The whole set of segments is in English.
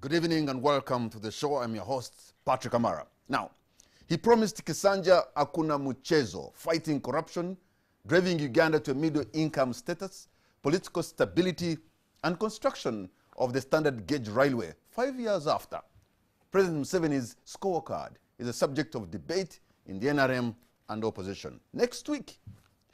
Good evening and welcome to the show. I'm your host, Patrick Amara. Now, he promised Kisanja akuna muchezo, fighting corruption, driving Uganda to a middle-income status, political stability, and construction of the standard gauge railway 5 years after. President Museveni's scorecard is a subject of debate in the NRM and opposition. Next week,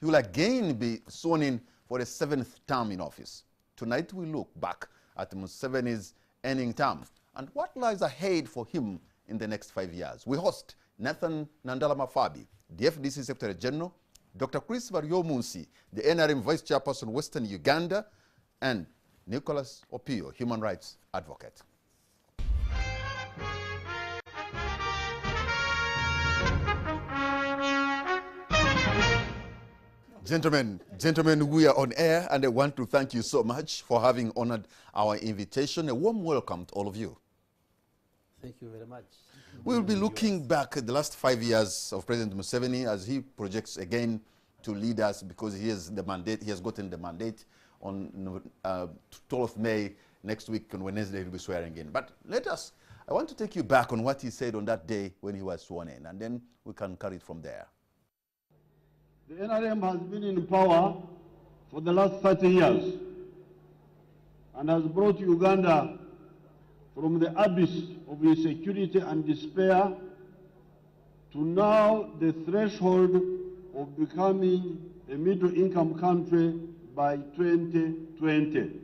he will again be sworn in for a 7th term in office. Tonight, we look back at Museveni's ending term and what lies ahead for him in the next 5 years. We host Nandala Mafabi, the FDC Secretary General, Dr. Baryomunsi, the NRM Vice Chairperson, Western Uganda, and Nicholas Opiyo, Human Rights Advocate. Gentlemen, we are on air, and I want to thank you so much for having honored our invitation. A warm welcome to all of you. Thank you very much. We will be looking back at the last 5 years of President Museveni as he projects again to lead us, because he has the mandate. He has gotten the mandate on 12th May next week. On Wednesday, he'll be swearing in. But I want to take you back on what he said on that day when he was sworn in, and then we can carry it from there. The NRM has been in power for the last 30 years and has brought Uganda from the abyss of insecurity and despair to now the threshold of becoming a middle-income country by 2020.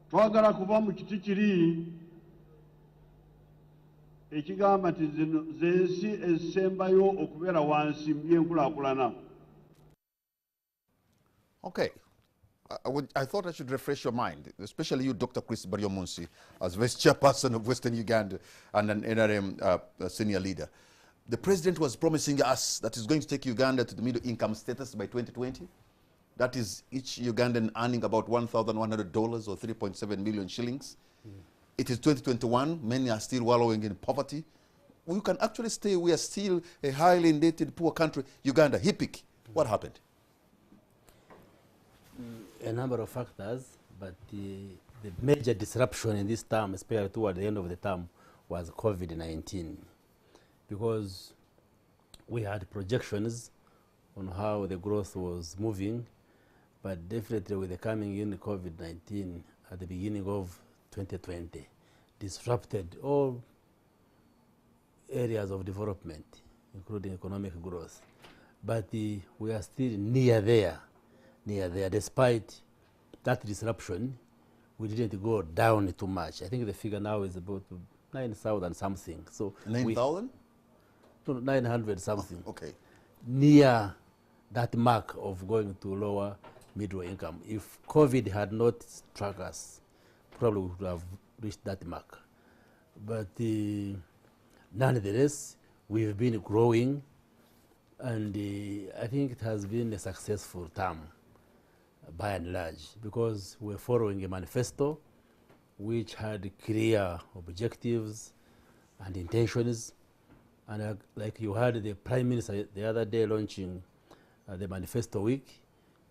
Twagala kuva mu kiti kiri ekigamba nti zensi ezisembayo okubeera wansi mu byenkulaakulana. Okay. I thought I should refresh your mind, especially you, Dr. Baryomunsi, as Vice Chairperson of Western Uganda and an NRM senior leader. The President was promising us that he's going to take Uganda to the middle-income status by 2020. That is each Ugandan earning about $1,100 or 3.7 million shillings. It is 2021. Many are still wallowing in poverty. We can actually say we are still a highly indebted, poor country. Uganda, HIPIC. What happened? A number of factors, but the major disruption in this term, especially toward the end of the term, was COVID-19, because we had projections on how the growth was moving, but definitely with the coming in COVID-19 at the beginning of 2020, disrupted all areas of development, including economic growth. But we are still near there. Despite that disruption, we didn't go down too much. I think the figure now is about 9,000 something. So 9,000? No, 900 something. Oh, okay. Near that mark of going to lower middle income. If COVID had not struck us, probably we would have reached that mark. But nonetheless, we've been growing, and I think it has been a successful term by and large, because we're following a manifesto which had clear objectives and intentions. And like you heard the Prime Minister the other day launching the manifesto week,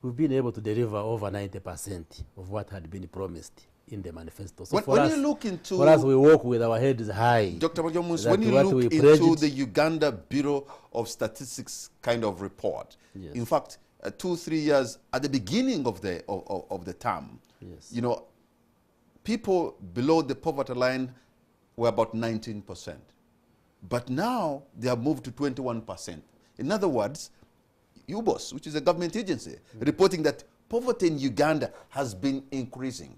we've been able to deliver over 90% of what had been promised in the manifesto. So for us, we walk with our heads high. Dr. Baryomunsi, when you look into the Uganda Bureau of Statistics kind of report, yes. In fact, 2-3 years at the beginning of the term, yes. You know, people below the poverty line were about 19%. But now they have moved to 21%. In other words, UBOS, which is a government agency, reporting that poverty in Uganda has been increasing.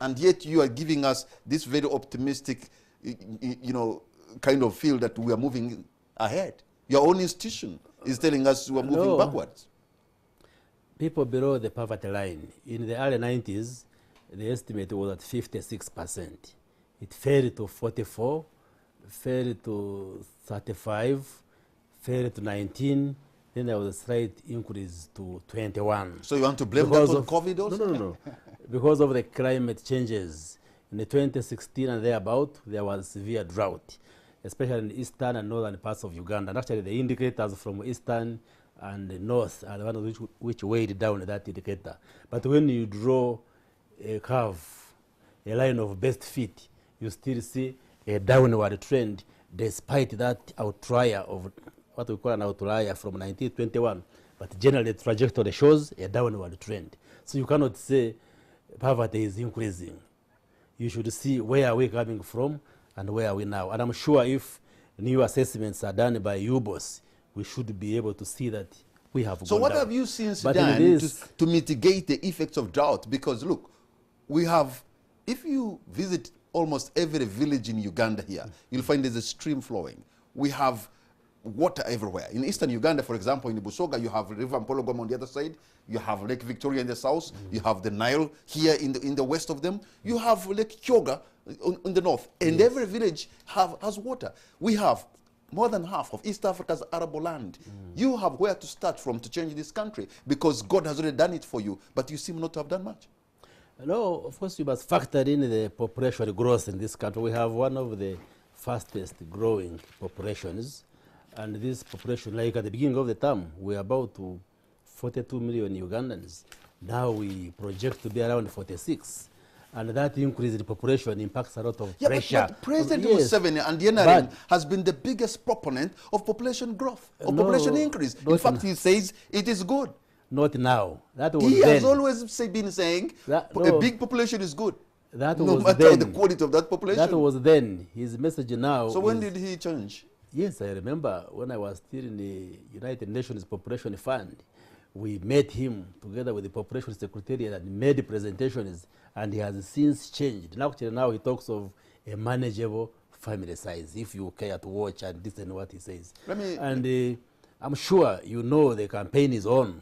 And yet you are giving us this very optimistic, you know, kind of feel that we are moving ahead. Your own institution is telling us we are moving backwards. People below the poverty line, in the early 90s, the estimate was at 56%. It fell to 44, fell to 35, fell to 19, then there was a slight increase to 21. So you want to blame that on COVID also? No. Because of the climate changes. In the 2016 and thereabout, there was severe drought, especially in the eastern and northern parts of Uganda. And actually, the indicators from eastern and the north are the ones which weighed down that indicator. But when you draw a curve, a line of best fit, you still see a downward trend despite that outlier of what we call an outlier from 1921. But generally the trajectory shows a downward trend. So you cannot say poverty is increasing. You should see where are we coming from and where are we now. And I'm sure if new assessments are done by UBOS, we should be able to see that we have So gone what down. have you since But done it is- to mitigate the effects of drought? Because look, we have, if you visit almost every village in Uganda here, you'll find there's a stream flowing. We have water everywhere. In eastern Uganda, for example, in Busoga, you have River Mpologoma on the other side, you have Lake Victoria in the south, you have the Nile here in the west of them, you have Lake Kyoga in the north, and every village has water. We have more than half of East Africa's arable land. You have where to start from to change this country, because God has already done it for you, but you seem not to have done much. No, of course you must factor in the population growth in this country. We have one of the fastest growing populations, and this population, like at the beginning of the term, we're about to 42 million Ugandans. Now we project to be around 46. And that increase in population impacts a lot of pressure. But President Yes. Museveni and the NRM has been the biggest proponent of population growth, of No, population increase. In not fact, now. he says it is good. Not now. That was He then. has always been saying That- a no. big population is good. That No was matter then. the quality of that population. That was then. His message now So when is- did he change? Yes, I remember when I was still in the United Nations Population Fund, we met him together with the Population Secretariat and made presentations, and he has since changed. Now, actually, now he talks of a manageable family size, if you care to watch and listen to what he says. And I'm sure you know the campaign is on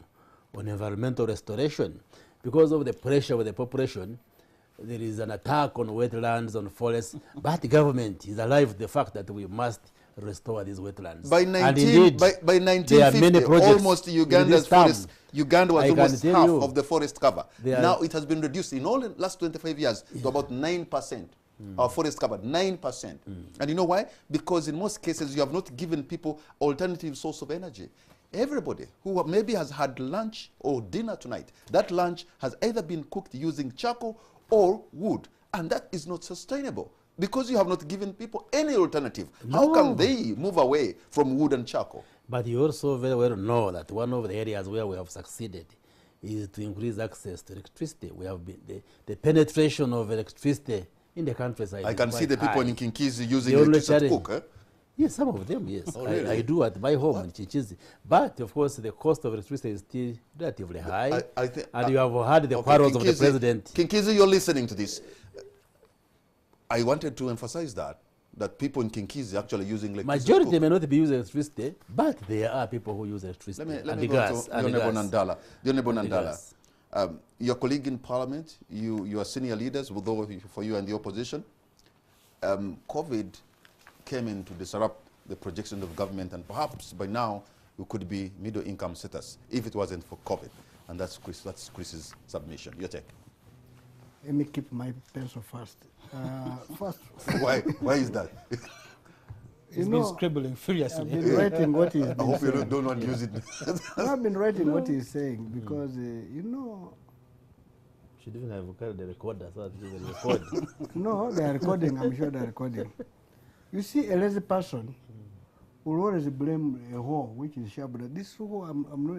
environmental restoration. Because of the pressure of the population, there is an attack on wetlands, on forests, but the government is alive to the fact that we must restore these wetlands. By, And indeed, by there are 1950, many projects almost in Uganda's this term. forest, Uganda was I can almost tell half you, of the forest cover. there are- Now it has been reduced in all the last 25 years to about 9%. Our forest cover, 9%. And you know why? Because in most cases, you have not given people alternative source of energy. Everybody who maybe has had lunch or dinner tonight, that lunch has either been cooked using charcoal or wood. And that is not sustainable, because you have not given people any alternative. How can they move away from wood and charcoal? But you also very well know that one of the areas where we have succeeded is to increase access to electricity. We have been the penetration of electricity in the countryside. I can see the people in Kinkizi using The only electricity to challenge- cook. Eh? Yes, some of them, yes. Oh, really? I do at my home in Chichizi. But of course, the cost of electricity is still relatively high. And you have heard the Okay, quarrels of the Kinkizi- president. Kinkizi, you're listening to this. I wanted to emphasize that people in Kinkizi actually using electricity. Majority to may not be using electricity, but there are people who use electricity. Let and me the go gas. to And the Honorable gas. Nandala. The Honorable And the Nandala, gas. your colleague in Parliament, you are senior leaders, although for you and the opposition. COVID came in to disrupt the projections of government, and perhaps by now we could be middle income status if it wasn't for COVID. And that's Chris's submission. Your take. Let me keep my pencil first. First, Why is that? you He's been know, scribbling I've furiously. been writing what he's I been hope you saying. don't want to use it. I've been writing what he's saying because, you know, Should even have carried the recorder so that you will record. no, they are recording. I'm sure they are recording. You see, a lazy person will always blame a hole which is sharp. But this hole,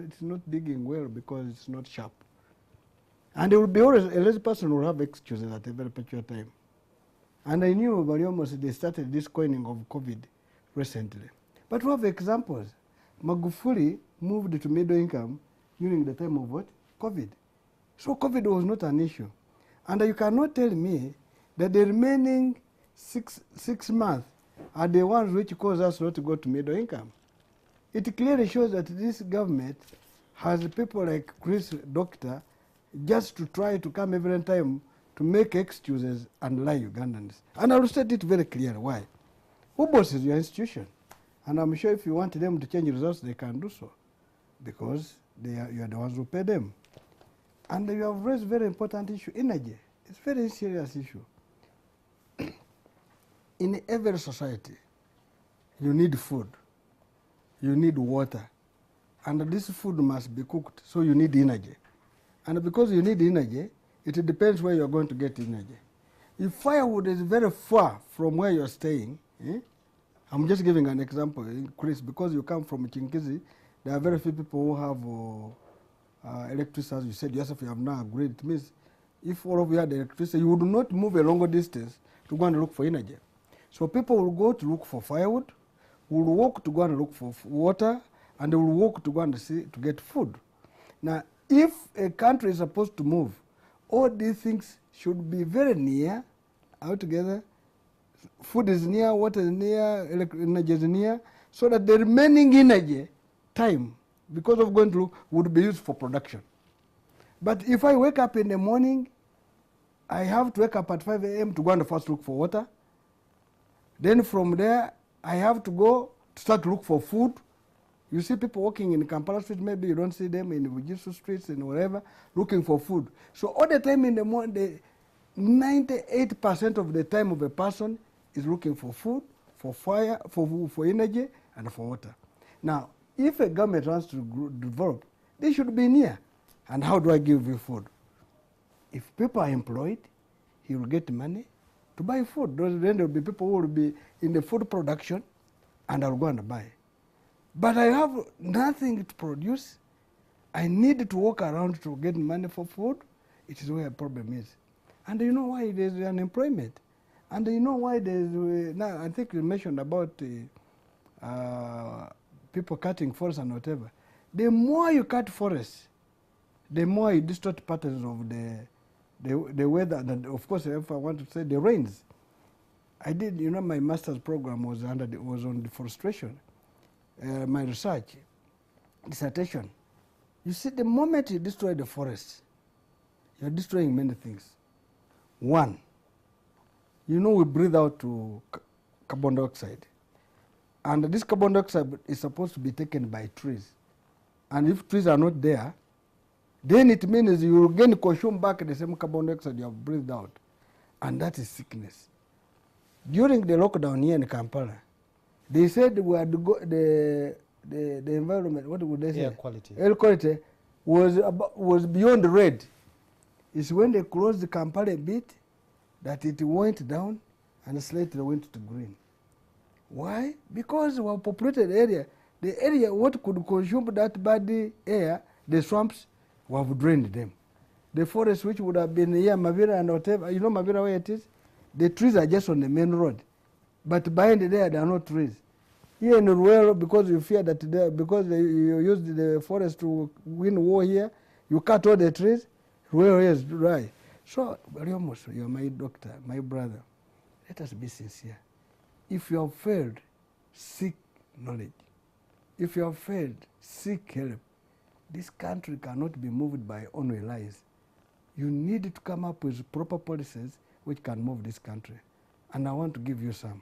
it's not digging well because it's not sharp. And it will be always, a lazy person will have excuses at a very particular time. And I knew Baryomunsi, they started this coining of COVID recently. But we have examples. Magufuli moved to middle income during the time of what? COVID. So COVID was not an issue. And you cannot tell me that the remaining six months are the ones which cause us not to go to middle income. It clearly shows that this government has people like Chris Doctor just to try to come every time to make excuses and lie Ugandans. And I will state it very clearly. Why? UBOS is your institution. And I'm sure if you want them to change results, they can do so. Because you are the ones who pay them. And you have raised a very important issue, energy. It's a very serious issue. In every society, you need food, you need water, and this food must be cooked, so you need energy. And because you need energy, it depends where you're going to get energy. If firewood is very far from where you're staying, I'm just giving an example, Chris, because you come from Chinkizi, there are very few people who have electricity, as you said yourself, you have now agreed. It means if all of you had electricity, you would not move a longer distance to go and look for energy. So people will go to look for firewood, will walk to go and look for water, and they will walk to go and to get food. Now, if a country is supposed to move, all these things should be very near, altogether. Food is near, water is near, energy is near, so that the remaining energy, time, because of going to look, would be used for production. But if I wake up in the morning, I have to wake up at 5 a.m. to go and first look for water. Then from there, I have to go to start to look for food. You see people walking in Kampala street, maybe you don't see them in the Bugisu streets and wherever, looking for food. So all the time in the morning, 98% of the time of a person is looking for food, for fire, for energy, and for water. Now, if a government wants to develop, they should be near. And how do I give you food? If people are employed, he will get money to buy food. Then there will be people who will be in the food production, and I'll go and buy. But I have nothing to produce. I need to walk around to get money for food. It is where the problem is. And you know why there's unemployment. And you know why there's, now I think you mentioned about people cutting forests and whatever. The more you cut forests, the more you distort patterns of the weather, and of course, if I want to say the rains. I did, you know, my master's program was on deforestation. My research, dissertation. You see, the moment you destroy the forest, you're destroying many things. One, you know, we breathe out to carbon dioxide. And this carbon dioxide is supposed to be taken by trees. And if trees are not there, then it means you will again consume back the same carbon dioxide you have breathed out. And that is sickness. During the lockdown here in Kampala, they said we had the environment, what would they say? Air quality. Air quality was beyond red. It's when they closed the Kampala a bit that it went down and slightly went to green. Why? Because our populated area, the area what could consume that bad air, the swamps, we have drained them. The forest which would have been here, Mavira and whatever, you know Mavira where it is? The trees are just on the main road. But behind there are no trees. Here in Ruero, because you fear that because you use the forest to win war here, you cut all the trees, Ruero is dry. So, Baryomunsi, you're my doctor, my brother. Let us be sincere. If you have failed, seek knowledge. If you have failed, seek help. This country cannot be moved by only lies. You need to come up with proper policies which can move this country. And I want to give you some.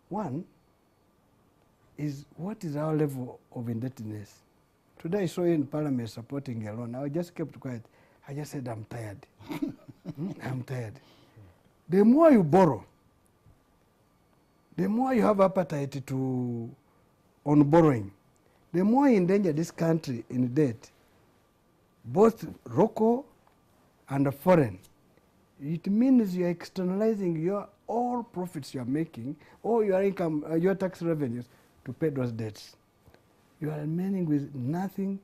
One is, what is our level of indebtedness? Today I saw you in Parliament supporting a loan. I just kept quiet. I just said, I'm tired. I'm tired. The more you borrow, the more you have appetite on borrowing, the more you endanger this country in debt, both local and foreign. It means you're externalizing all profits you're making, all your income, your tax revenues, to pay those debts. You are remaining with nothing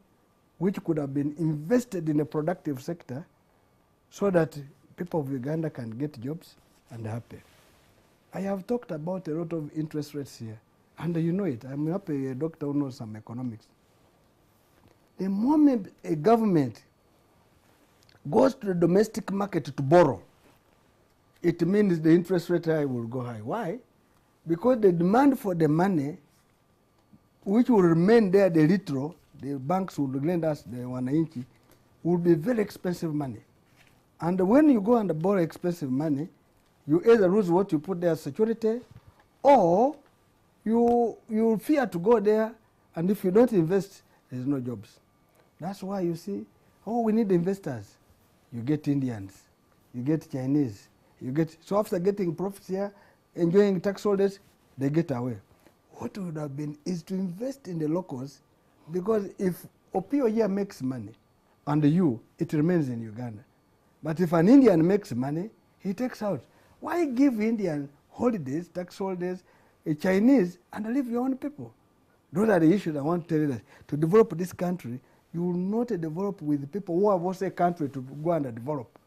which could have been invested in a productive sector so that people of Uganda can get jobs and happy. I have talked about a lot of interest rates here, and you know it. I'm not a doctor who knows some economics. The moment a government goes to the domestic market to borrow, it means the interest rate will go high. Why? Because the demand for the money, which will remain there, the little, the banks will lend us the wananchi, will be very expensive money. And when you go and borrow expensive money, you either lose what you put there as security, or you fear to go there, and if you don't invest, there's no jobs. That's why you see, oh, we need investors. You get Indians, you get Chinese, so after getting profits here, enjoying tax holidays, they get away. What would have been is to invest in the locals, Because if Opiyo here makes money, and it remains in Uganda. But if an Indian makes money, he takes out. Why give Indian holidays, tax holidays, a Chinese, and leave your own people? Those are the issues I want to tell you that to develop this country, you will not develop with the people who have also a country to go and develop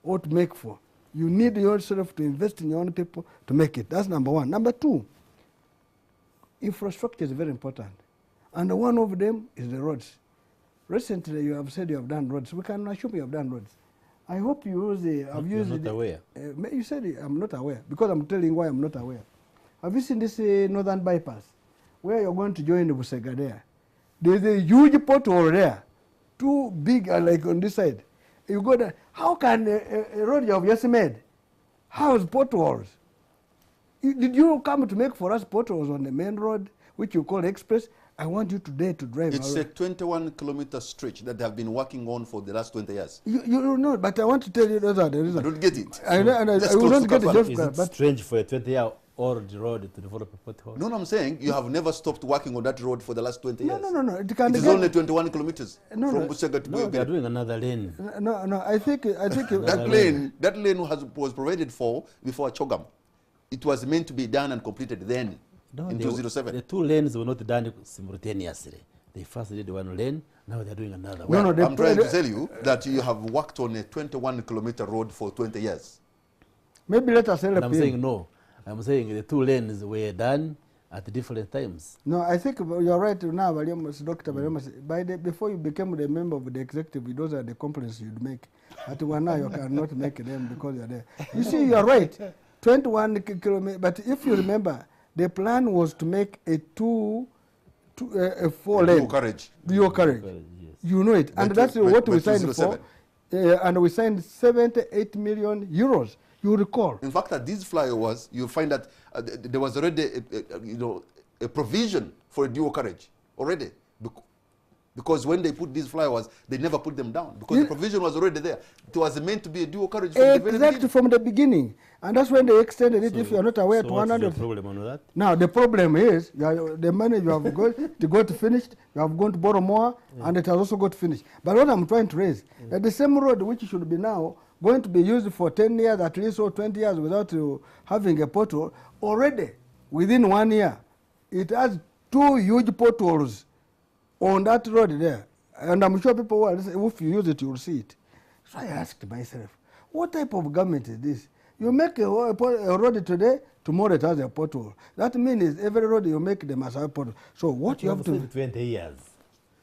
or to make for. You need yourself to invest in your own people to make it. That's number one. Number two, infrastructure is very important. And one of them is the roads. Recently, you have said you have done roads. We can assume you have done roads. I hope you use the... You're not aware. You said I'm not aware, because I'm telling why I'm not aware. Have you seen this northern bypass, where you're going to join the Busega there? There's a huge pothole there, too big, like on this side. You go there. How can a road you have just made house potholes? Did you come to make for us potholes on the main road, which you call express? I want you today to drive. It's a 21-kilometer stretch that they have been working on for the last 20 years. You know, but I want to tell you those are the reasons. I don't get it. I will not get it. Is it strange for a 20-year-old road to develop a pothole? No, I'm saying you have never stopped working on that road for the last 20 years. No. It is only 21 kilometers from Busega to No, they are doing another lane. No, I think that lane was provided for before Chogam. It was meant to be done and completed then. No, in 2007. The two lanes were not done simultaneously. They first did one lane, now they're doing another one. No, I'm trying to tell you that you have worked on a 21-kilometer road for 20 years. Maybe let us help I'm him. saying no. I'm saying the two lanes were done at different times. No, I think you're right now, Dr. Baryomunsi. Before you became the member of the executive, those are the complaints you'd make. At one now you cannot make them because you're there. You see, you're right. 21 kilometers. But if you remember, the plan was to make a four-lane. Dual carriage. Yes. You know it. And that's what we signed for. And we signed 78 million euros. You recall. In fact, at these flyovers, you'll find that there was already a provision for a dual carriage already. Because when they put these flyovers, they never put them down because the provision was already there. It was meant to be a dual carriage from the very beginning. Exactly from the beginning. And that's when they extended it, if you are not aware, to 100. What's the problem on that? Now, the problem is the money you have got finished, you have gone to borrow more, and it has also got finished. But what I'm trying to raise, that the same road which should be now going to be used for 10 years at least or 20 years without having a pothole, already within 1 year, it has 2 huge potholes on that road there. And I'm sure people will, if you use it, you will see it. So I asked myself, what type of government is this? You make a road today, tomorrow it has a pothole. That means every road you make, they must have a pothole. So what you have to... 20 years.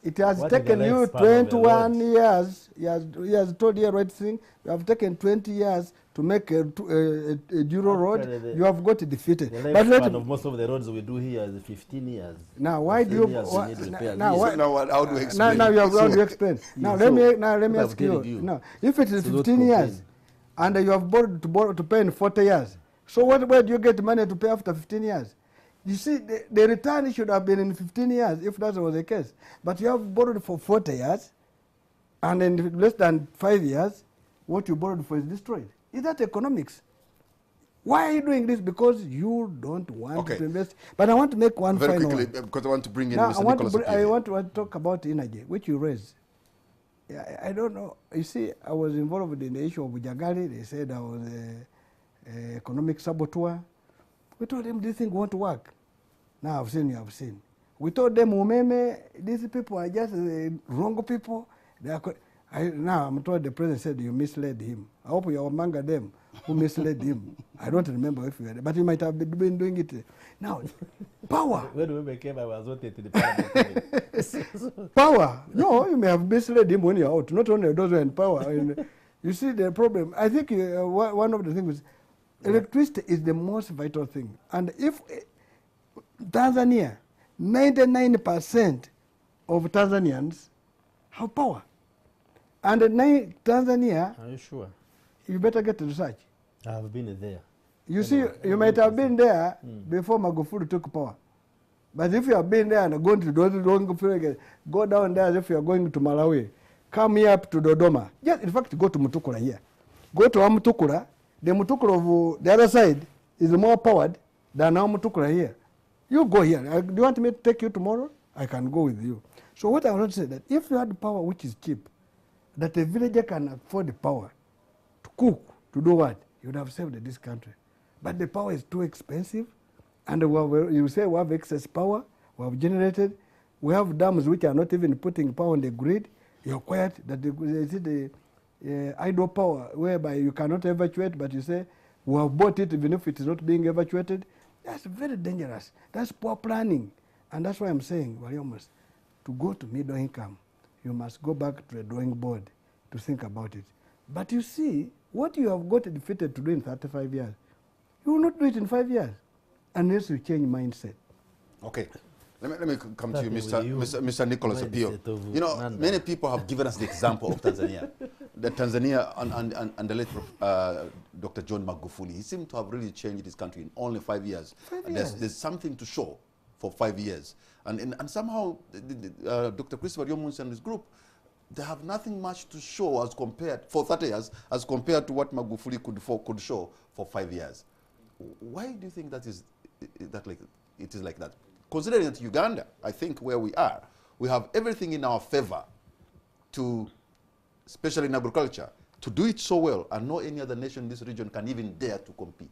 It has taken you 21 years. He has told you the right thing. You have taken 20 years to make a dual road. You have got it defeated. The lifespan of most of the roads we do here is 15 years. Now, why do you... How do we explain? Now you have to explain. Now, let me ask you. Now, if it is 15 years, and you have borrowed to pay in 40 years, so where do you get money to pay after 15 years? You see, the return should have been in 15 years if that was the case. But you have borrowed for 40 years, and in less than 5 years, what you borrowed for is destroyed. Is that economics? Why are you doing this? Because you don't want to invest. But I want to make one very final quickly, one. because I want to bring in Now, Mr. Nicholas. I want to talk about energy, which you raised. I don't know. You see, I was involved in the issue of Jagali. They said I was an economic saboteur. We told them this thing won't work. Now I've seen, you have seen. We told them, Umeme, these people are just wrong people. Now I'm told the president said you misled him. I hope you are among them who misled him. I don't remember if you had, but you might have been doing it. Now, power. When we became, I was voted to the parliament. Power. No, you may have misled him when you're out. Not only those who are in power. You see the problem. I think one of the things is electricity is the most vital thing. And if Tanzania, 99% of Tanzanians have power. And Tanzania... Are you sure? You better get to research. I have been there. You see, you might have been there before Magufuli took power. But if you have been there and going to go down there as if you are going to Malawi, come here up to Dodoma. Yes, in fact, go to Mutukula here. Go to Mutukula. The Mutukula of the other side is more powered than our Mutukula here. You go here. Do you want me to take you tomorrow I can go with you. So what I want to say that if you had power which is cheap, that a villager can afford the power to cook, to do what? You would have saved this country. But the power is too expensive, and you say we have excess power, we have generated, we have dams which are not even putting power on the grid. You're quiet that the idle power whereby you cannot evacuate, but you say we have bought it even if it is not being evacuated. That's very dangerous. That's poor planning. And that's why I'm saying, Baryomunsi, to go to middle income, you must go back to the drawing board to think about it. But you see, what you have got defeated to do in 35 years, you will not do it in 5 years unless you change mindset. Okay. Let me come to you, Mr. Nicholas Opiyo. You know, Nandala. Many people have given us the example of Tanzania. The Tanzania and the late Dr. John Magufuli, he seemed to have really changed his country in only 5 years. There's something to show for 5 years. And somehow, Dr. Chris Baryomunsi and his group, they have nothing much to show as compared, for 30 years, as compared to what Magufuli could show for 5 years. Why do you think it is like that? Considering that Uganda, I think where we are, we have everything in our favor to, especially in agriculture, to do it so well, and no any other nation in this region can even dare to compete.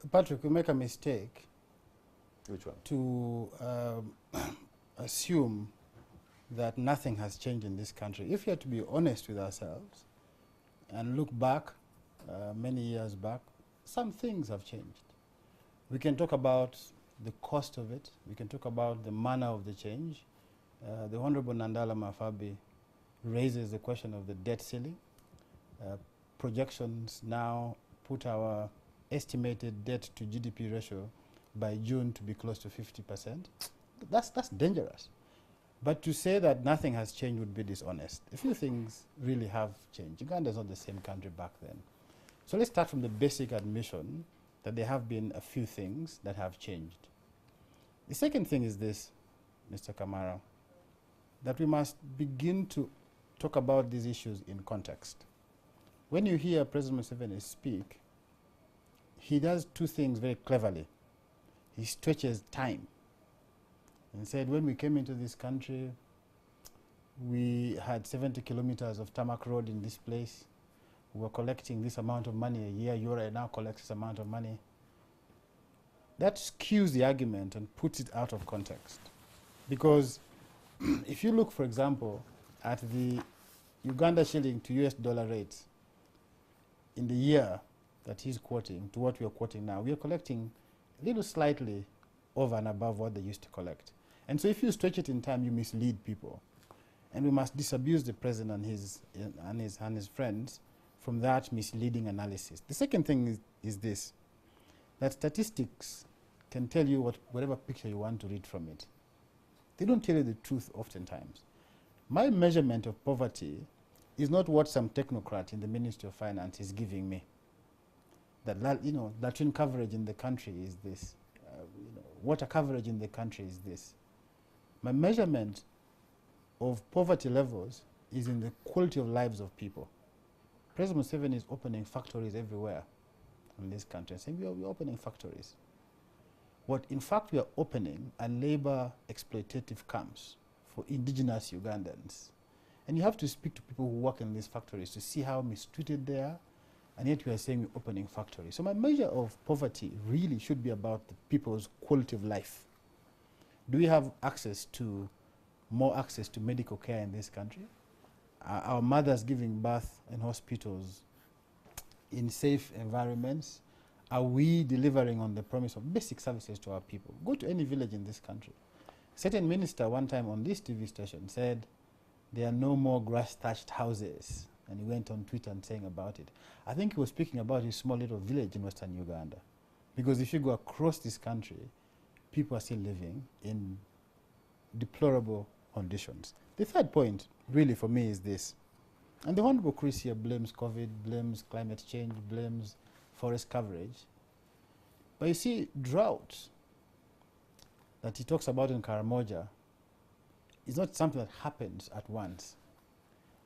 Patrick, we make a mistake. Which one? To assume that nothing has changed in this country. If we are to be honest with ourselves and look back many years back, some things have changed. We can talk about the cost of it. We can talk about the manner of the change. The Honorable Nandala Mafabi raises the question of the debt ceiling. Projections now put our estimated debt to GDP ratio by June to be close to 50%. That's dangerous. But to say that nothing has changed would be dishonest. A few things really have changed. Uganda is not the same country back then. So let's start from the basic admission that there have been a few things that have changed. The second thing is this, Mr. Kamara, that we must begin to talk about these issues in context. When you hear President Museveni speak, he does two things very cleverly. He stretches time and said, when we came into this country, we had 70 kilometers of tarmac road in this place. We were collecting this amount of money a year. Euro now collects this amount of money. That skews the argument and puts it out of context. Because if you look, for example, at the Uganda shilling to US dollar rates in the year that he's quoting to what we are quoting now, we are collecting a little slightly over and above what they used to collect. And so if you stretch it in time, you mislead people. And we must disabuse the president and his friends from that misleading analysis. The second thing is this, that statistics can tell you whatever picture you want to read from it. They don't tell you the truth oftentimes. My measurement of poverty is not what some technocrat in the Ministry of Finance is giving me. That latrine coverage in the country is this. Water coverage in the country is this. My measurement of poverty levels is in the quality of lives of people. President Museveni is opening factories everywhere in this country, saying we're opening factories. What in fact we are opening are labor exploitative camps for indigenous Ugandans. And you have to speak to people who work in these factories to see how mistreated they are, and yet we are saying we're opening factories. So my measure of poverty really should be about the people's quality of life. Do we have more access to medical care in this country? Are our mothers giving birth in hospitals in safe environments? Are we delivering on the promise of basic services to our people? Go to any village in this country. A certain minister one time on this TV station said, there are no more grass-thatched houses. And he went on Twitter and saying about it. I think he was speaking about his small little village in western Uganda. Because if you go across this country, people are still living in deplorable conditions. The third point, really, for me is this. And the Honorable Chris here blames COVID, blames climate change, blames forest coverage. But you see, drought that he talks about in Karamoja is not something that happens at once.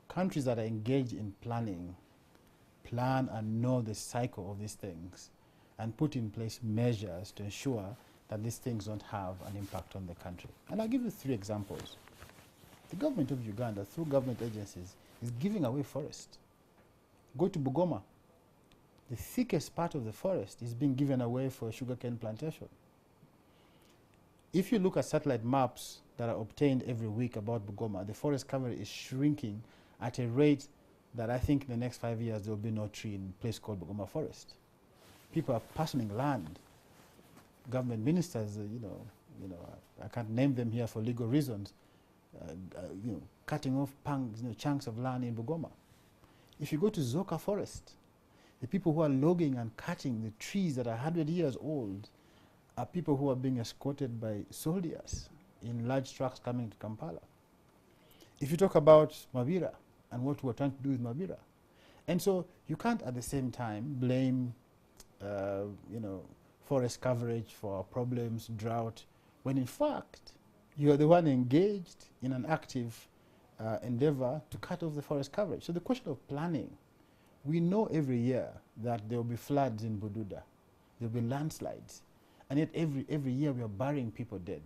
Countries that are engaged in planning, plan and know the cycle of these things, and put in place measures to ensure that these things don't have an impact on the country. And I'll give you 3 examples. The government of Uganda, through government agencies, is giving away forest. Go to Bugoma. The thickest part of the forest is being given away for sugarcane plantation. If you look at satellite maps that are obtained every week about Bugoma, the forest cover is shrinking at a rate that I think in the next 5 years there will be no tree in a place called Bugoma Forest. People are parceling land. Government ministers, I can't name them here for legal reasons, cutting off chunks of land in Bugoma. If you go to Zoka Forest, the people who are logging and cutting the trees that are 100 years old are people who are being escorted by soldiers in large trucks coming to Kampala. If you talk about Mabira and what we're trying to do with Mabira, and so you can't at the same time blame forest coverage for our problems, drought, when in fact you're the one engaged in an active endeavor to cut off the forest coverage. So the question of planning, we know every year that there will be floods in Bududa, there will be landslides, and yet every year we are burying people dead.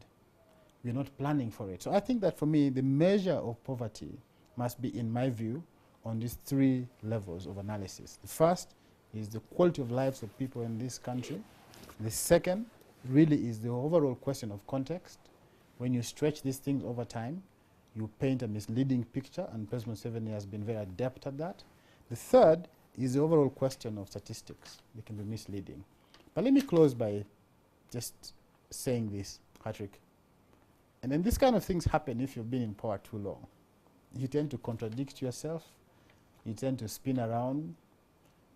We're not planning for it. So I think that for me, the measure of poverty must be, in my view, on these 3 levels of analysis. The first is the quality of lives of people in this country. The second really is the overall question of context. When you stretch these things over time, you paint a misleading picture, and President Museveni has been very adept at that. The third is the overall question of statistics. They can be misleading. But let me close by just saying this, Patrick. And then this kind of things happen if you've been in power too long. You tend to contradict yourself, you tend to spin around,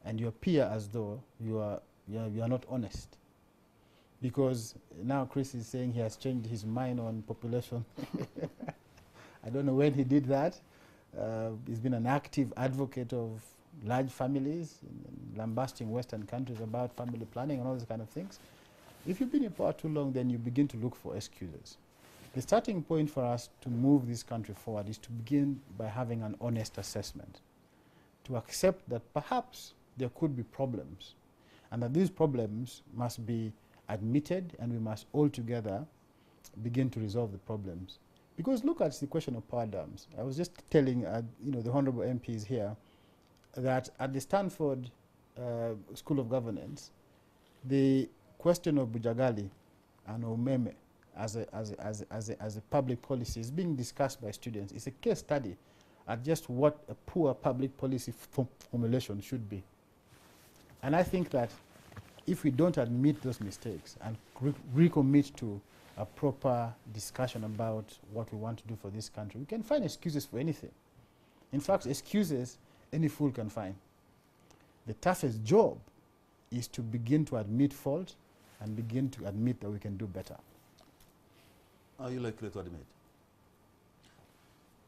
and you appear as though you are not honest. Because now Chris is saying he has changed his mind on population. I don't know when he did that. He's been an active advocate of large families, lambasting Western countries about family planning and all these kind of things. If you've been in power too long, then you begin to look for excuses. The starting point for us to move this country forward is to begin by having an honest assessment, to accept that perhaps there could be problems, and that these problems must be admitted, and we must all together begin to resolve the problems. Because look at the question of power dams. I was just telling the honorable MPs here that at the Stanford School of Governance, the question of Bujagali and Omeme as a public policy is being discussed by students. It's a case study at just what a poor public policy formulation should be. And I think that if we don't admit those mistakes and recommit to a proper discussion about what we want to do for this country, we can find excuses for anything. In fact, excuses any fool can find. The toughest job is to begin to admit fault and begin to admit that we can do better. Are you likely to admit?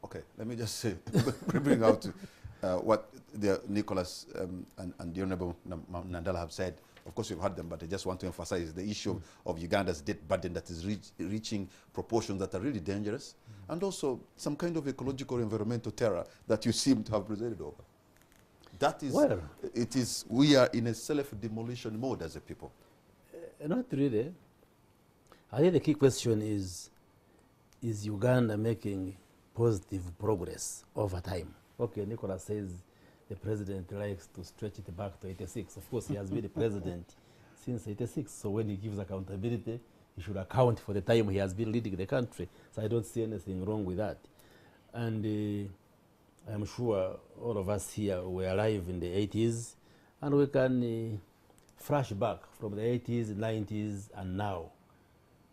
Okay, let me just say, bring out what Nicholas and the Honorable Nandala have said. Of course, you've heard them, but I just want to emphasize the issue of Uganda's debt burden that is reaching proportions that are really dangerous, and also some kind of ecological environmental terror that you seem to have presided over. That is, we are in a self-demolition mode as a people. Not really. I think the key question is Uganda making positive progress over time? Okay, Nicholas says the president likes to stretch it back to 86. Of course, he has been the president since 86. So when he gives accountability, he should account for the time he has been leading the country. So I don't see anything wrong with that. And I'm sure all of us here were alive in the 80s, and we can flash back from the 80s, 90s, and now.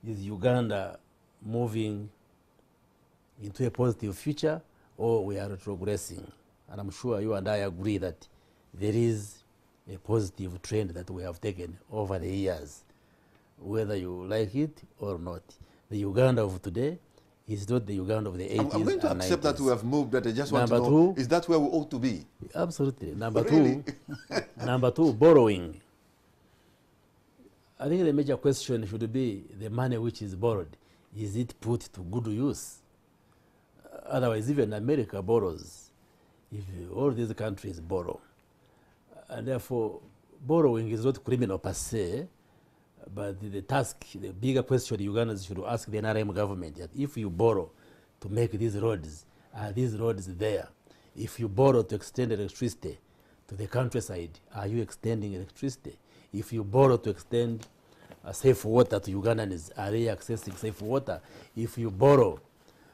Is Uganda moving into a positive future, or we are retrogressing? And I'm sure you and I agree that there is a positive trend that we have taken over the years, whether you like it or not. The Uganda of today is not the Uganda of the 80s. I'm going to accept 90s. That we have moved, but I just want to know, is that where we ought to be? Absolutely. Number really? Number two, borrowing. I think the major question should be the money which is borrowed. Is it put to good use? Otherwise, even America borrows. If all these countries borrow. And therefore, borrowing is not criminal per se, But the task, the bigger question Ugandans should ask the NRM government, that if you borrow to make these roads, are these roads there? If you borrow to extend electricity to the countryside, are you extending electricity? If you borrow to extend safe water to Ugandans, are they accessing safe water? If you borrow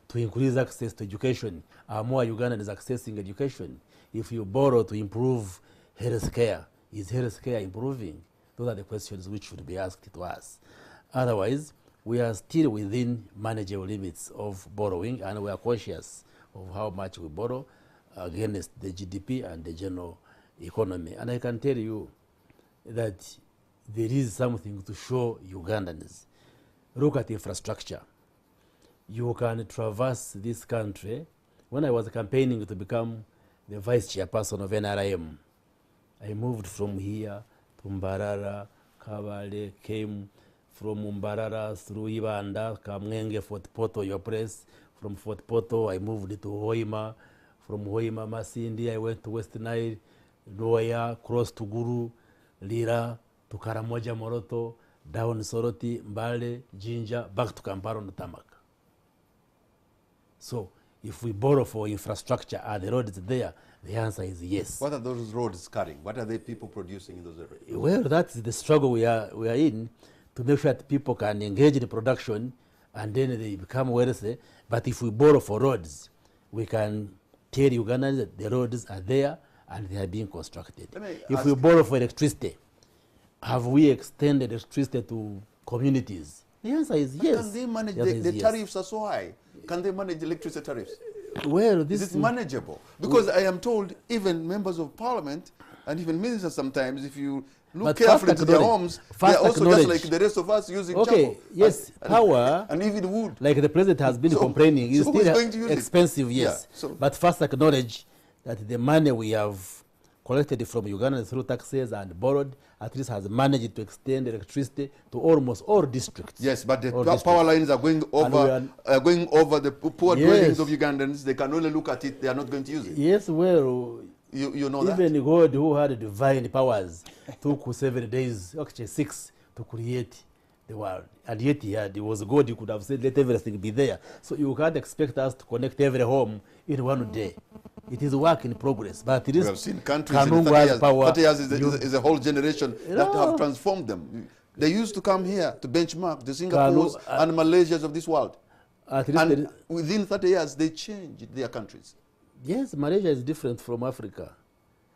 to increase access to education, are more Ugandans accessing education? If you borrow to improve health care, is health care improving? Those are the questions which should be asked to us. Otherwise, we are still within manageable limits of borrowing, and we are cautious of how much we borrow against the GDP and the general economy. And I can tell you that there is something to show Ugandans. Look at infrastructure. You can traverse this country. When I was campaigning to become the vice chairperson of NRM, I moved from here to Mbarara, Kabale, came from Mbarara through Ibanda, Kamwenge, Fort Portal, your place. From Fort Portal, I moved to Hoima. From Hoima, Masindi, I went to West Nile, Loya, crossed to Guru, Lira, to Karamoja Moroto, down Soroti, Mbale, Jinja, back to Kampala and Tamak. So, if we borrow for infrastructure, are the roads there? The answer is yes. What are those roads carrying? What are the people producing in those areas? Well, that's the struggle we are in, to make sure that people can engage in production and then they become wealthy. But if we borrow for roads, we can tell Ugandans that the roads are there and they are being constructed. If we borrow for electricity, have we extended electricity to communities? The answer is yes. Can they manage the tariffs are so high? Can they manage electricity tariffs? Well, this is manageable? Because I am told even members of parliament and even ministers sometimes, if you look carefully to their homes, they are also just like the rest of us using charcoal. Yes, power. And even wood. Like the president has been complaining, is still expensive, yes. Yeah, but first acknowledge that the money we have collected from Uganda through taxes and borrowed at least has managed to extend electricity to almost all districts. Yes, but the power lines are going over the poor dwellings of Ugandans. They can only look at it, they are not going to use it. Yes, well, you know even that? God, who had divine powers, took 7 days, actually 6, to create the world. And yet it was God who could have said, let everything be there. So you can't expect us to connect every home in one day. It is work in progress. But it is, we have seen countries in 30 years is a whole generation that have transformed them. They used to come here to benchmark the Singapores and Malaysias of this world. And within 30 years, they changed their countries. Yes, Malaysia is different from Africa.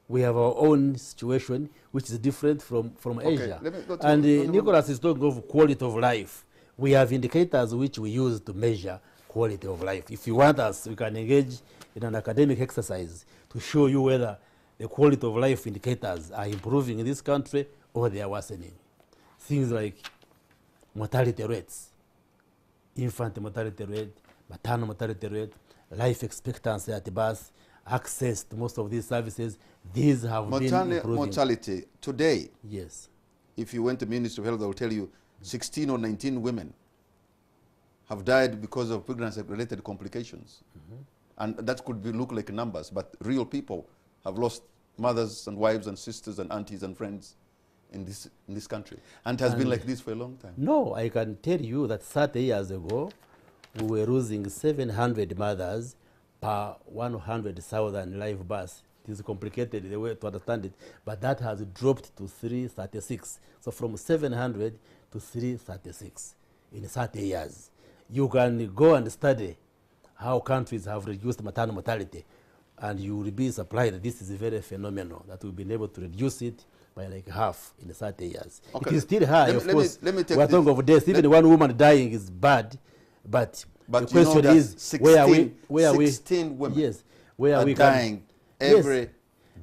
We have our own situation, which is different from Asia. And Nicholas is talking of quality of life. We have indicators which we use to measure quality of life. If you want us, we can engage in an academic exercise to show you whether the quality of life indicators are improving in this country or they are worsening. Things like mortality rates, infant mortality rate, maternal mortality rate, life expectancy at birth, access to most of these services, these have been improving. Mortality today, yes. If you went to Ministry of Health, they will tell you 16 or 19 women have died because of pregnancy-related complications. And that could look like numbers, but real people have lost mothers and wives and sisters and aunties and friends in this country. And it has been like this for a long time. No, I can tell you that 30 years ago, we were losing 700 mothers per 100,000 live births. It is complicated the way to understand it, but that has dropped to 336. So from 700 to 336 in 30 years. You can go and study how countries have reduced maternal mortality, and you will be surprised that this is very phenomenal, that we've been able to reduce it by like half in 30 years. Okay. It is still high, of course. We're talking of deaths. Even one woman dying is bad, but the question is, where are we? 16 women yes, where are we dying every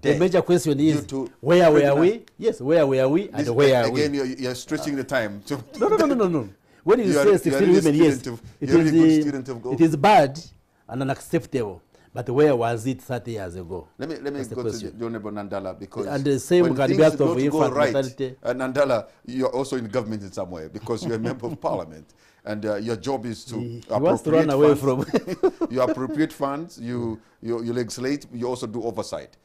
day. The major question is, where were we? Yes, where were we and where are we? Again, you're stretching the time. No. When you say 16 women, yes, it is bad and unacceptable. But where was it 30 years ago? Let me go to the Honorable Nandala, because and the same can be out of infant mortality. Nandala, you're also in government in some way, because you're a member of parliament, and your job is to he wants to run away from you appropriate funds, you legislate, you also do oversight.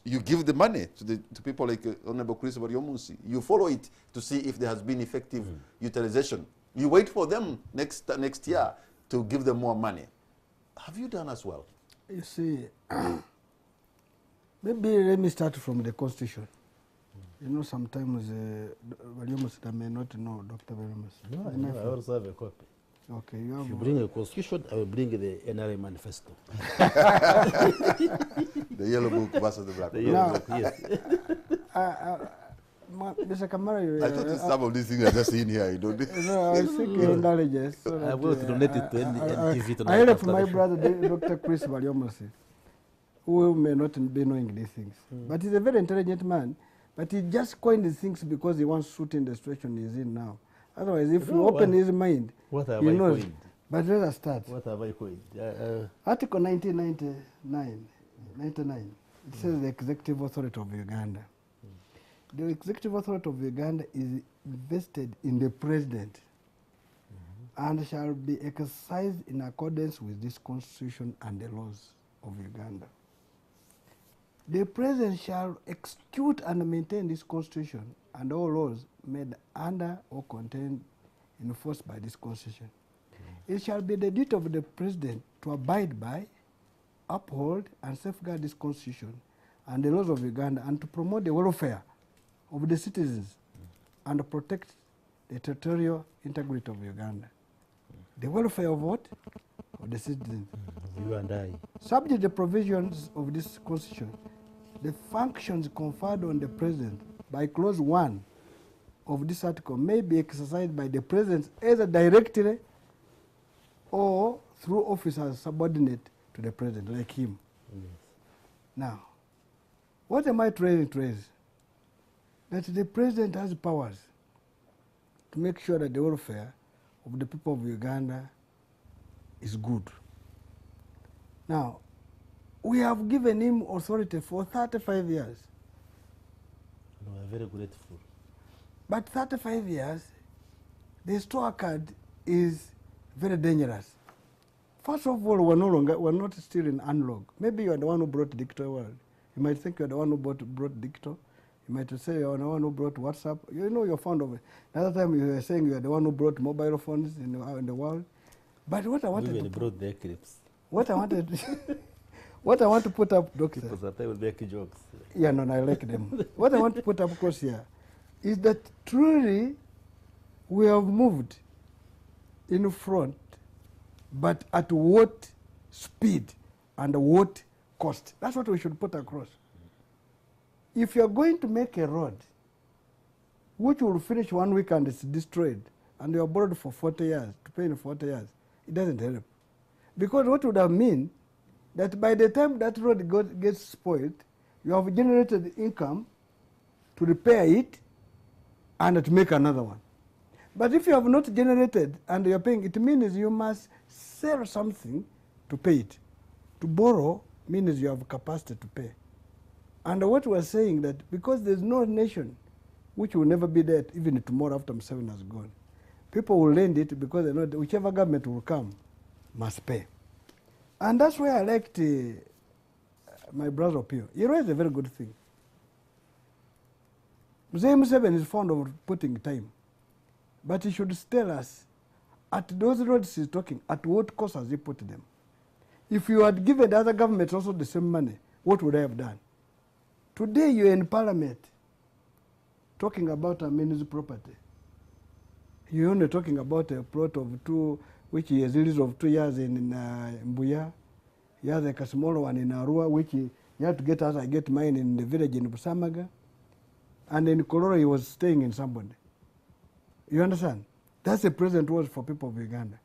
You give the money to people like Honorable Chris Baryomunsi. You follow it to see if there has been effective utilization. You wait for them next year to give them more money. Have you done as well? You see, maybe let me start from the Constitution. You know, sometimes Baryomunsi may not know Dr. Baryomunsi. No, I also have a copy. Okay, you have. If you bring a constitution, I will bring the NRA manifesto. The yellow book versus the black The book. yellow Now- book, yes. Mr. Kamara, I thought some of these things are just in here. You don't. no, I think you knowledge. So I that, will donate it to NTV tonight. I heard after from my the show. brother, Dr. Chris Baryomunsi, who may not be knowing these things. But he's a very intelligent man. But he just coined these things because he wants to suit in the situation he's in now. Otherwise, if you No, open his mind, What have he I knows. coined? But let us start. What have I coined? Article 99, it says the Executive Authority of Uganda. The Executive Authority of Uganda is vested in the President and shall be exercised in accordance with this Constitution and the laws of Uganda. The President shall execute and maintain this Constitution and all laws made under or contained enforced by this Constitution. It shall be the duty of the President to abide by, uphold, and safeguard this Constitution and the laws of Uganda and to promote the welfare of the citizens and protect the territorial integrity of Uganda. The welfare of what? Of the citizens. You and I. Subject to the provisions of this Constitution, the functions conferred on the President by Clause 1 of this article may be exercised by the President either directly or through officers subordinate to the President, like him. Yes. Now, what am I trying to raise? That the President has powers to make sure that the welfare of the people of Uganda is good. Now, we have given him authority for 35 years. No, I'm very grateful. But 35 years, the scorecard is very dangerous. First of all, we're not still in analog. Maybe you are the one who brought digital world. You might think you're the one who brought digital. You might say you're the one who brought WhatsApp. You know you're fond of it. Another time you were saying you're the one who brought mobile phones in the world. But what I wanted We even to brought the eclipse. what I wanted what I want to put up, Doctor. Because that time will make jokes. Yeah, no, I like them. What I want to put up across here is that truly we have moved in front, but at what speed and what cost? That's what we should put across. If you're going to make a road, which will finish 1 week and it's destroyed, and you're borrowed for 40 years, to pay in 40 years, it doesn't help. Because what would have mean that by the time that road gets spoiled, you have generated income to repair it and to make another one. But if you have not generated and you're paying, it means you must sell something to pay it. To borrow means you have capacity to pay. And what we're saying that because there's no nation which will never be there even tomorrow after Museveni has gone, people will lend it because they know that whichever government will come must pay. And that's why I liked my brother Opiyo. He raised a very good thing. Museveni is fond of putting time. But he should tell us, at those roads he's talking, at what cost has he put them? If you had given the other governments also the same money, what would I have done? Today you're in Parliament talking about a man's property. You're only talking about a plot of two, which is a series of 2 years in Mbuya. He has like a smaller one in Arua, which you have to get out. I get mine in the village in Busamaga. And in Koloro, he was staying in somebody. You understand? That's the present was for people of Uganda.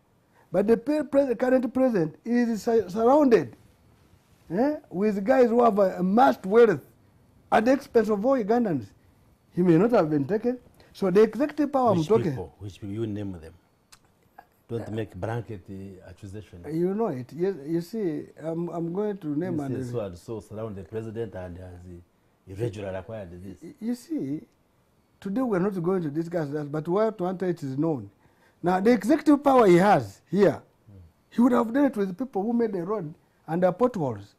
But the current president is surrounded with guys who have amassed wealth at the expense of all Ugandans. He may not have been taken. So the executive power I'm talking... Which people, you name them. Don't make blanket accusation. You know it. Yes, you see, I'm going to name and... So and so surround the president and has irregular acquired this. You see, today we're not going to discuss that, but what to it is known. Now, the executive power he has here, he would have done it with people who made the road and the potholes.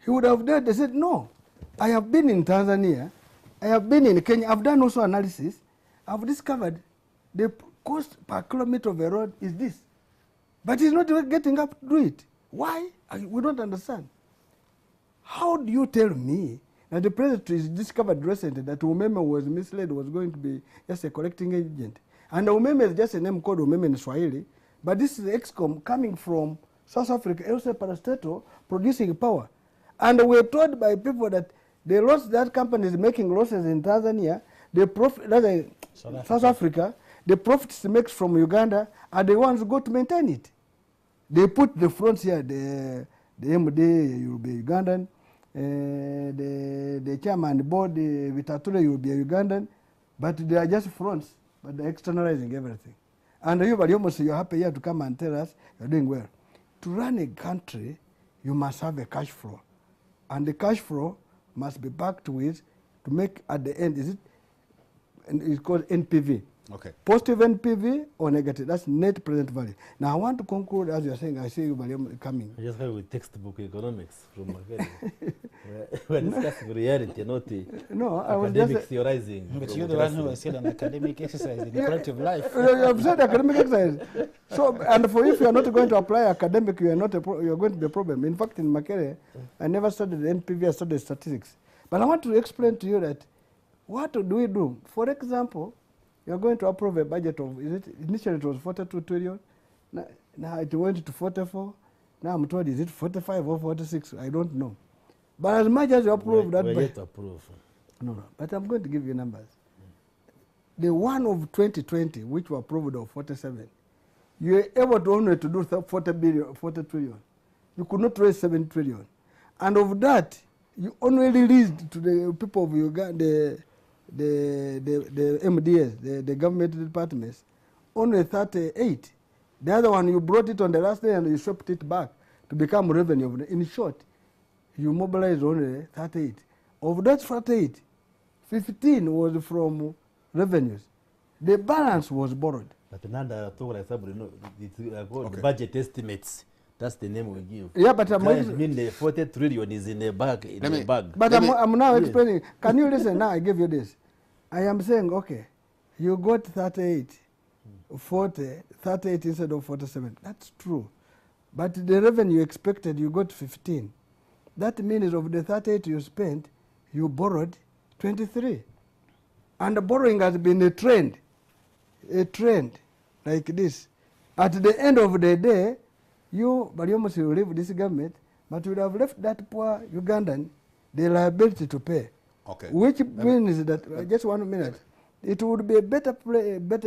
He would have done it. They said, no, I have been in Tanzania, I have been in Kenya, I've done also analysis. I've discovered the cost per kilometer of a road is this. But he's not getting up to do it. Why? We don't understand. How do you tell me that the president is discovered recently that Umeme was misled, was going to be just a collecting agent? And Umeme is just a name called Umeme in Swahili, but this is EXCOM coming from South Africa, also parastatal, producing power. And we're told by people that the loss that company is making losses in Tanzania, the profit, South Africa, the profits it makes from Uganda are the ones who go to maintain it. They put the fronts here, the MD will be Ugandan, the chairman, the board, the Vitature will be a Ugandan, but they are just fronts, but they're externalizing everything. And you, Baryomunsi, you're happy here to come and tell us you're doing well. To run a country, you must have a cash flow. And the cash flow must be backed with, to make at the end, is it, and it's called NPV. Okay. Positive NPV or negative, that's net present value. Now I want to conclude, as you're saying, I see you coming. I just heard with textbook economics from Museveni. We're discussing reality, not the academic theorizing. But you're the one who has said an academic exercise in the quality of life. I've said academic exercise. So, and for if you are not going to apply academic, you are not you are going to be a problem. In fact, in Makere, I never studied NPV, I studied statistics. But I want to explain to you that what do we do? For example, you are going to approve a budget of, initially it was 42 trillion, now it went to 44, now I'm told is it 45 or 46, I don't know. But as much as you approve that budget. To approve. No, but I'm going to give you numbers. The one of 2020, which were approved of 47, you were able to only to do 40 trillion. You could not raise 7 trillion. And of that, you only released to the people of Uganda, the MDS, the government departments, only 38. The other one, you brought it on the last day and you swept it back to become revenue. In short, you mobilized only 38. Of that 38, 15 was from revenues. The balance was borrowed. But Nandala told us the budget estimates. That's the name we give. Yeah, but I mean the 40 trillion is in the bag. But I'm now explaining. Can you listen? Now I give you this. I am saying, okay, you got 38, 38 instead of 47. That's true. But the revenue expected, you got 15. That means of the 38 you spent, you borrowed 23. And the borrowing has been a trend like this. At the end of the day, you, Baryomunsi, will leave this government, but you would have left that poor Ugandan the liability to pay. Okay. Which means that, just 1 minute, it would be a better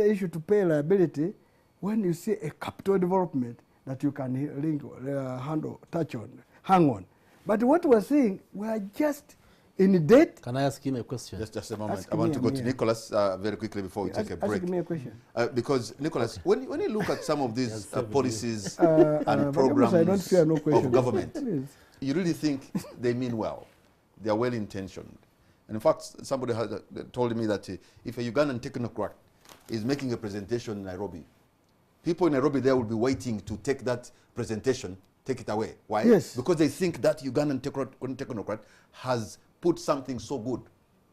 issue to pay liability when you see a capital development that you can hang on. But what we're seeing, we are just in debt. Can I ask him a question? Just a moment. I want to go to Nicholas very quickly before we take a break. Ask me a question. Because, Nicholas, when you look at some of these policies and programs of government, you really think they mean well. They are well-intentioned. And in fact, somebody had told me that if a Ugandan technocrat is making a presentation in Nairobi, people in Nairobi there will be waiting to take that presentation, take it away. Why? Yes. Because they think that Ugandan technocrat has put something so good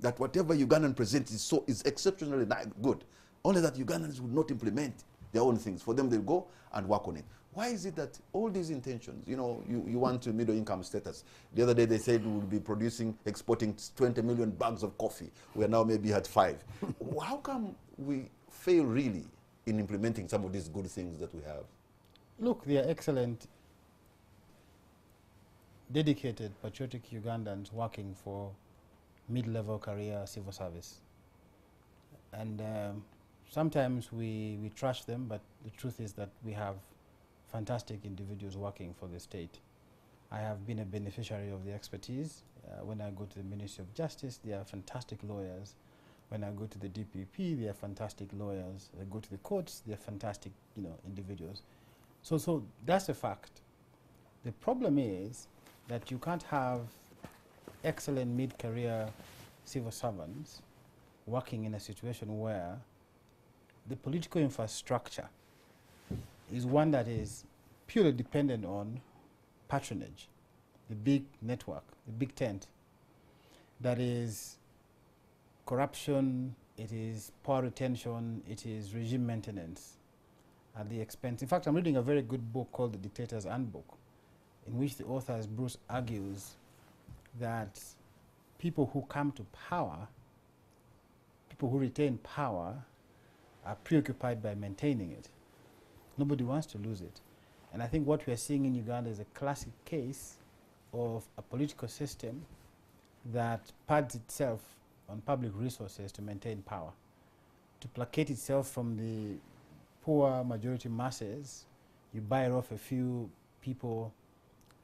that whatever Ugandan presents is exceptionally good. Only that Ugandans would not implement their own things. For them, they'll go and work on it. Why is it that all these intentions, you want to middle income status. The other day they said we will be exporting 20 million bags of coffee. We are now maybe at 5. How come we fail really in implementing some of these good things that we have? Look, they are excellent, dedicated, patriotic Ugandans working for mid-level career civil service. And sometimes we trash them, but the truth is that we have fantastic individuals working for the state. I have been a beneficiary of the expertise. When I go to the Ministry of Justice, they are fantastic lawyers. When I go to the DPP, they are fantastic lawyers. I go to the courts, they are fantastic, individuals. So that's a fact. The problem is that you can't have excellent mid-career civil servants working in a situation where the political infrastructure is one that is purely dependent on patronage, the big network, the big tent. that is corruption, it is power retention, it is regime maintenance at the expense. In fact, I'm reading a very good book called The Dictator's Handbook, in which the author, Bruce, argues that people who come to power, people who retain power, are preoccupied by maintaining it. Nobody wants to lose it. And I think what we are seeing in Uganda is a classic case of a political system that pads itself on public resources to maintain power, to placate itself from the poor majority masses. You buy off a few people,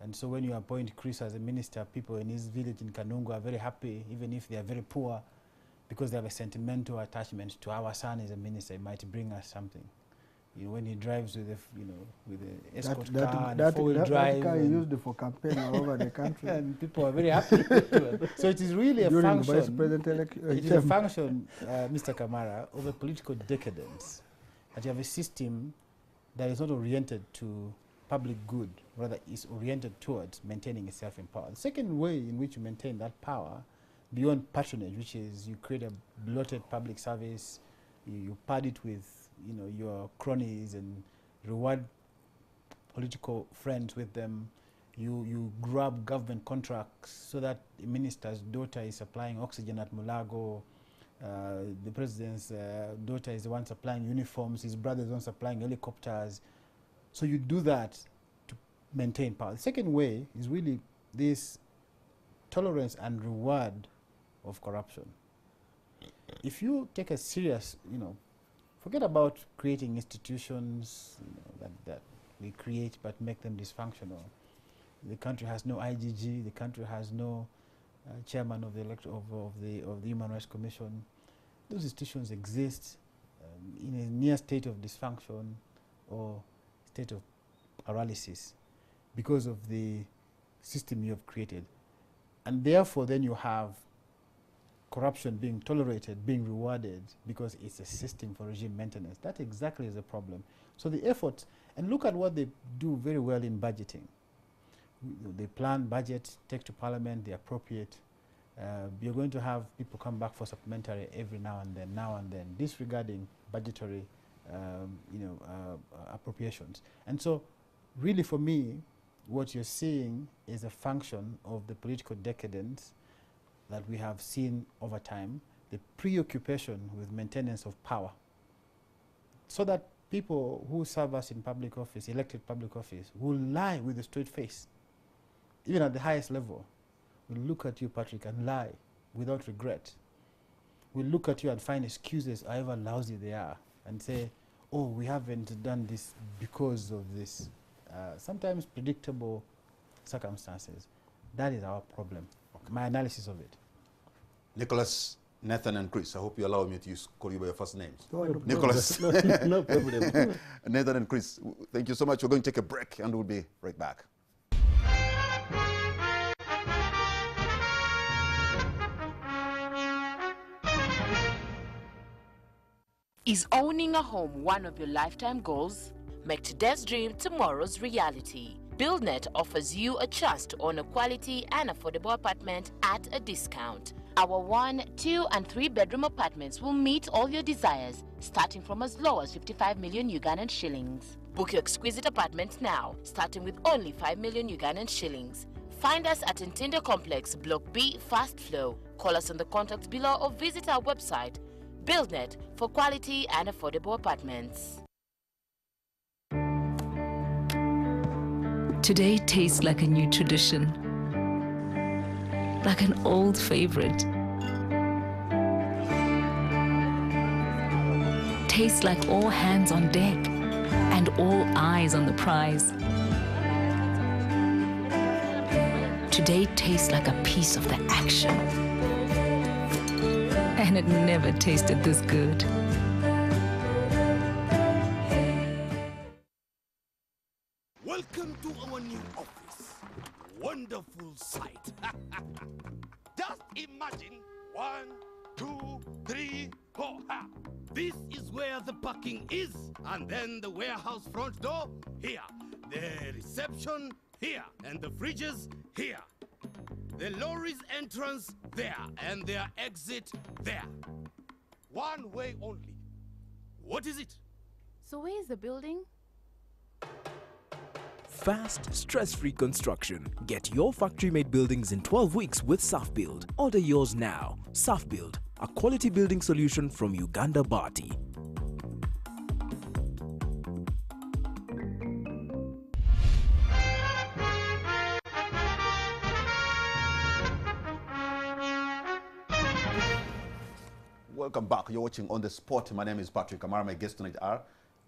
and so when you appoint Chris as a minister, people in his village in Kanungu are very happy, even if they are very poor, because they have a sentimental attachment to our son as a minister. It might bring us something. You know, when he drives with with the escort car and four-wheel drive. That car he used for campaign all over the country. And people are very happy. So it is really a function. Vice President it is a function, Mr. Kamara, of a political decadence. That you have a system that is not oriented to public good, rather is oriented towards maintaining itself in power. The second way in which you maintain that power, beyond patronage, which is you create a bloated public service, you pad it with your cronies and reward political friends with them. You grab government contracts so that the minister's daughter is supplying oxygen at Mulago, the president's daughter is the one supplying uniforms, his brother is the one supplying helicopters. So you do that to maintain power. The second way is really this tolerance and reward of corruption. If you take a serious, forget about creating institutions that we create but make them dysfunctional. The country has no IGG. The country has no chairman of the Human Rights Commission. Those institutions exist in a near state of dysfunction or state of paralysis because of the system you have created, and therefore then you have corruption being tolerated, being rewarded, because it's a system for regime maintenance. That exactly is the problem. So the effort, and look at what they do very well in budgeting. They plan budget, take to parliament, they appropriate. You're going to have people come back for supplementary every now and then, disregarding budgetary appropriations. And so really for me, what you're seeing is a function of the political decadence that we have seen over time, the preoccupation with maintenance of power, so that people who serve us in public office, elected public office, will lie with a straight face, even at the highest level. Will look at you, Patrick, and lie without regret. Will look at you and find excuses, however lousy they are, and say, oh, we haven't done this because of this. Sometimes predictable circumstances. That is our problem. Okay. My analysis of it. Nicholas, Nathan, and Chris, I hope you allow me to call you by your first names. No Nicholas, No problem. Nathan, and Chris, thank you so much. We're going to take a break, and we'll be right back. Is owning a home one of your lifetime goals? Make today's dream tomorrow's reality. BuildNet offers you a chance to own a quality and affordable apartment at a discount. Our 1, 2, and 3 bedroom apartments will meet all your desires, starting from as low as 55 million Ugandan shillings. Book your exquisite apartment now, starting with only 5 million Ugandan shillings. Find us at Ntindo Complex, Block B, Fast Flow. Call us on the contacts below or visit our website. BuildNet for quality and affordable apartments. Today tastes like a new tradition, like an old favorite. Tastes like all hands on deck and all eyes on the prize. Today tastes like a piece of the action. And it never tasted this good. Welcome to our new office. Wonderful sight. Just imagine 1, 2, 3, 4. This is where the parking is, and then the warehouse front door here, the reception here, and the fridges here. The lorry's entrance there and their exit there. One way only. What is it? So where is the building? Fast, stress-free construction. Get your factory-made buildings in 12 weeks with SafBuild. Order yours now. SafBuild, a quality building solution from Uganda Bati. Welcome back. You're watching On The Spot. My name is Patrick Kamara. My guests tonight are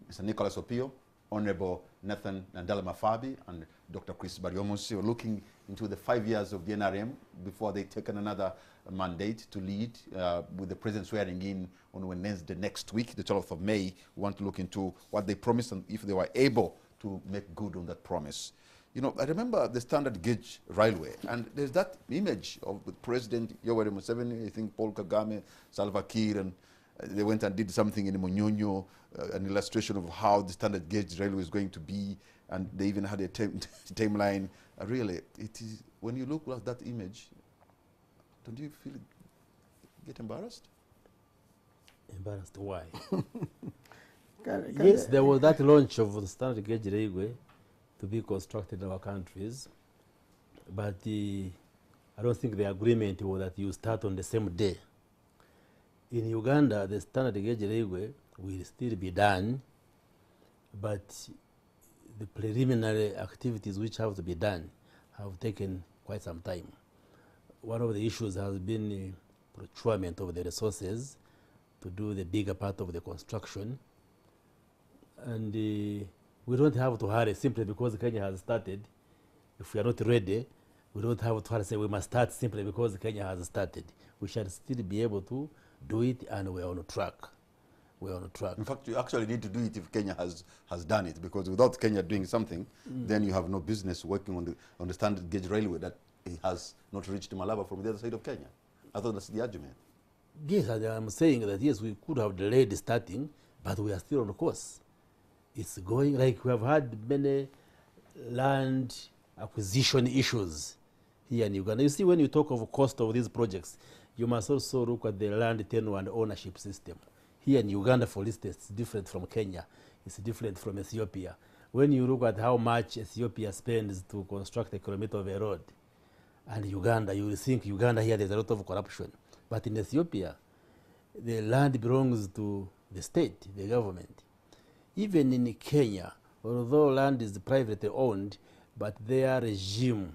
Mr. Nicholas Opiyo, Honorable Nathan Nandala Mafabi, and Dr. Chris Baryomunsi. We're looking into the 5 years of the NRM before they take another mandate to lead with the president swearing in on Wednesday next week, the 12th of May. We want to look into what they promised and if they were able to make good on that promise. You know, I remember the standard gauge railway, and there's that image of the President Yoweri Museveni, I think Paul Kagame, Salva Kiir, and they went and did something in Munyonyo, an illustration of how the standard gauge railway is going to be, and they even had a timeline. Really, it is, when you look at that image, don't you get embarrassed? Embarrassed, why? Yes, there was that launch of the standard gauge railway to be constructed in our countries, but I don't think the agreement was that you start on the same day. In Uganda, the standard gauge railway will still be done, but the preliminary activities which have to be done have taken quite some time. One of the issues has been procurement of the resources to do the bigger part of the construction, and we don't have to hurry simply because Kenya has started. If we are not ready, we don't have to hurry say we must start simply because Kenya has started. We shall still be able to do it, and we're on track. We're on track. In fact, you actually need to do it if Kenya has done it, because without Kenya doing something, then you have no business working on the standard gauge railway that it has not reached Malaba from the other side of Kenya. I thought that's the argument. Yes, I'm saying that yes, we could have delayed starting, but we are still on course. It's going, like we have had many land acquisition issues here in Uganda. You see, when you talk of cost of these projects, you must also look at the land tenure and ownership system. Here in Uganda, for instance, it's different from Kenya. It's different from Ethiopia. When you look at how much Ethiopia spends to construct a kilometer of a road, and Uganda, you will think Uganda here there's a lot of corruption. But in Ethiopia, the land belongs to the state, the government. Even in Kenya, although land is privately owned, but their regime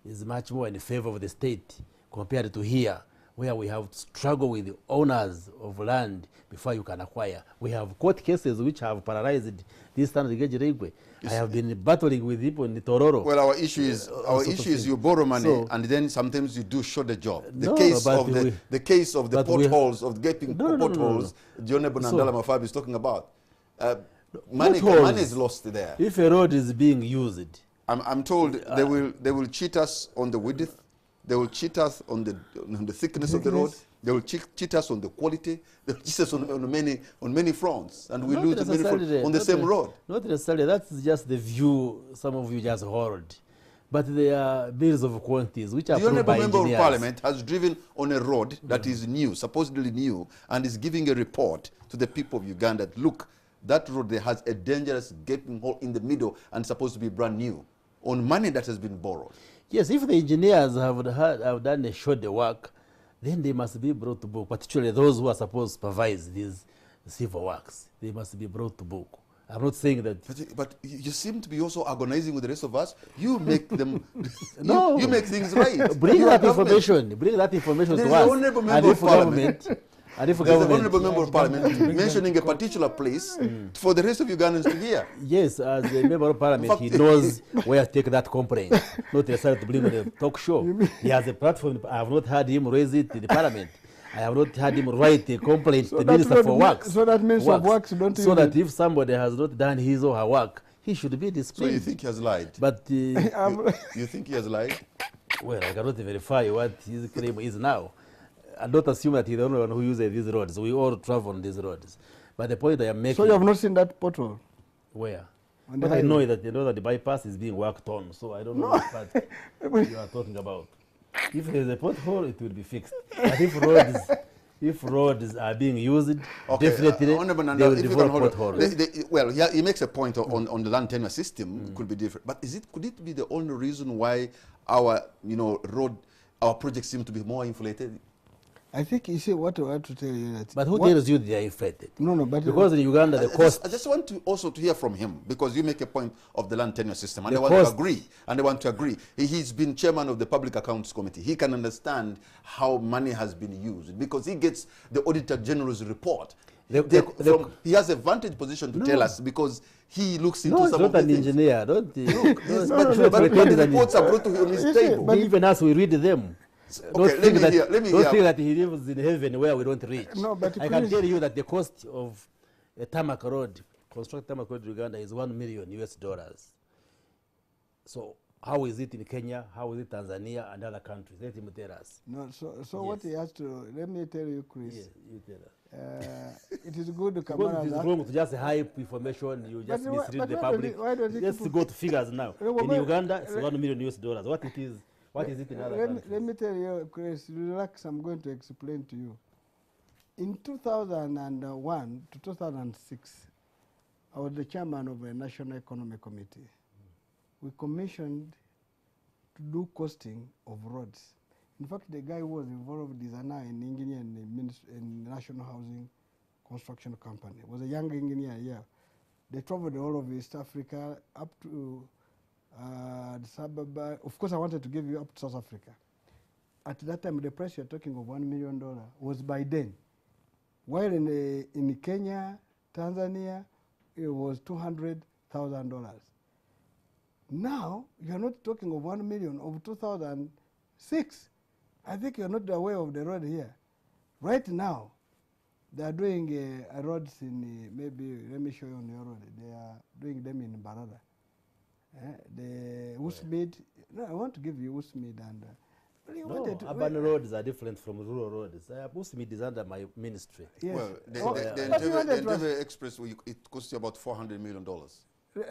is much more in favor of the state compared to here, where we have to struggle with the owners of land before you can acquire. We have court cases which have paralyzed this standard gauge railway. I have been battling with people in Tororo. Well, our issue is you borrow money, and then sometimes you do short the job. The case of the potholes, of gaping potholes, John Nandala Mafabi is talking about. Money is lost there. If a road is being used, I'm told they will cheat us on the width, they will cheat us on the thickness of the road, they will cheat us on the quality, they will cheat us on many fronts, and we lose many fronts on the same road. Not necessarily. That's just the view some of you just hold. But there are bills of quantities which are approved by engineers. The Honourable Member of Parliament has driven on a road that is new, supposedly new, and is giving a report to the people of Uganda that, look, that road there has a dangerous gaping hole in the middle and supposed to be brand new on money that has been borrowed. Yes, if the engineers have done a short work, then they must be brought to book, particularly those who are supposed to supervise these civil works. They must be brought to book. I'm not saying that. But you seem to be also agonizing with the rest of us. You make them, no. you make things right. Bring that information. Bring that information to us. There's an honourable member of Parliament. There's an honourable member of Parliament mentioning a particular place for the rest of Ugandans to hear. Yes, as a member of Parliament, he knows where to take that complaint. Not necessarily to bring on a talk show. He has a platform. I have not heard him raise it in the Parliament. I have not heard him write a complaint to the Minister for Works. So that means works don't so that if somebody has not done his or her work, he should be displayed. So you think he has lied? But you think he has lied? Well, I cannot verify what his claim is now. I don't assume that he's the only one who uses these roads. We all travel on these roads. But the point I am making... So you have not seen that pothole? Where? But I know that the bypass is being worked on, so I don't know what part you are talking about. If there's a pothole, it will be fixed. But if roads are being used, definitely Honorable they Nandala, will if you can develop hold on. potholes. Well, he makes a point on the land tenure system. It could be different, but could it be the only reason why our our projects seem to be more inflated? I think, you see, what I want to tell you that... But who tells you they are inflated? No, but... Because in Uganda, the cost... I just want to also to hear from him, because you make a point of the land tenure system, and The they want to cost- agree, and they want to agree. He's been chairman of the Public Accounts Committee. He can understand how money has been used, because he gets the Auditor General's report. He has a vantage position to tell us, because he looks into some of the things. Engineer, don't But the reports are brought to him on his table. But even as we read them, Okay, let me hear. don't think that he lives in heaven where we don't reach. No, but I can tell you that the cost of a tarmac road, construct tarmac road in Uganda, is $1 million US. So how is it in Kenya? How is it Tanzania and other countries? Let him tell us. No, so what he has to... Let me tell you, Chris. Yes, you tell us. It is good to come Because it is wrong to just hype information, you just mislead the public. Let's go to figures now. In Uganda, it's $1 million US. What is it in other countries? Let me tell you, Chris, relax, I'm going to explain to you. In 2001 to 2006, I was the chairman of a National Economic Committee. We commissioned to do costing of roads. In fact, the guy who was involved is an engineer in National Housing Construction Company. He was a young engineer here. They traveled all over East Africa up to the suburb. Of course, I wanted to give you up to South Africa. At that time, the price you're talking of $1 million was by then. While in Kenya, Tanzania, it was $200,000. Now, you're not talking of $1 million of 2006. I think you're not aware of the road here. Right now, they are doing roads in, maybe, let me show you on your road. They are doing them in Barada. The Usmid, no, I want to give you Usmid and... no, urban roads are different from rural roads. Usmid is under my ministry. Yes. Well, the Entebbe Express, it costs you about $400 million. So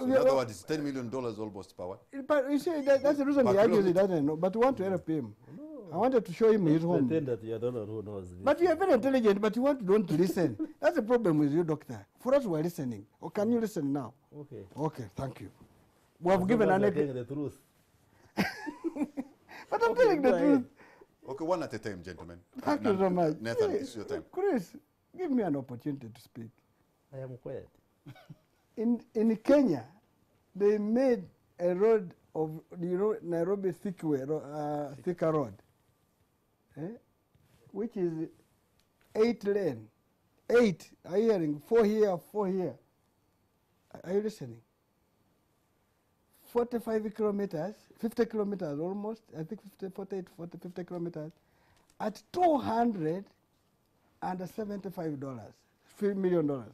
in other words, it's $10 million almost per one. But you see, that's the reason he argues he doesn't know. But we want to help him. No. I wanted to show him his home. Pretend that you don't know who knows this. But you are very intelligent, but you don't listen. That's the problem with you, doctor. For us, we are listening. Or can you listen now? Okay. Okay, thank you. We have given an... the truth. But I'm telling the truth. Okay, one at a time, gentlemen. Thank you so much. Nathan, it's your time. Chris, give me an opportunity to speak. I am quiet. In Kenya, they made a road of, Nairobi thicker road, which is 8 lane. 8, are you hearing? 4 here, 4 here. Are you listening? 45 kilometers, 50 kilometers almost, I think 50 kilometers, at $275, $3 million.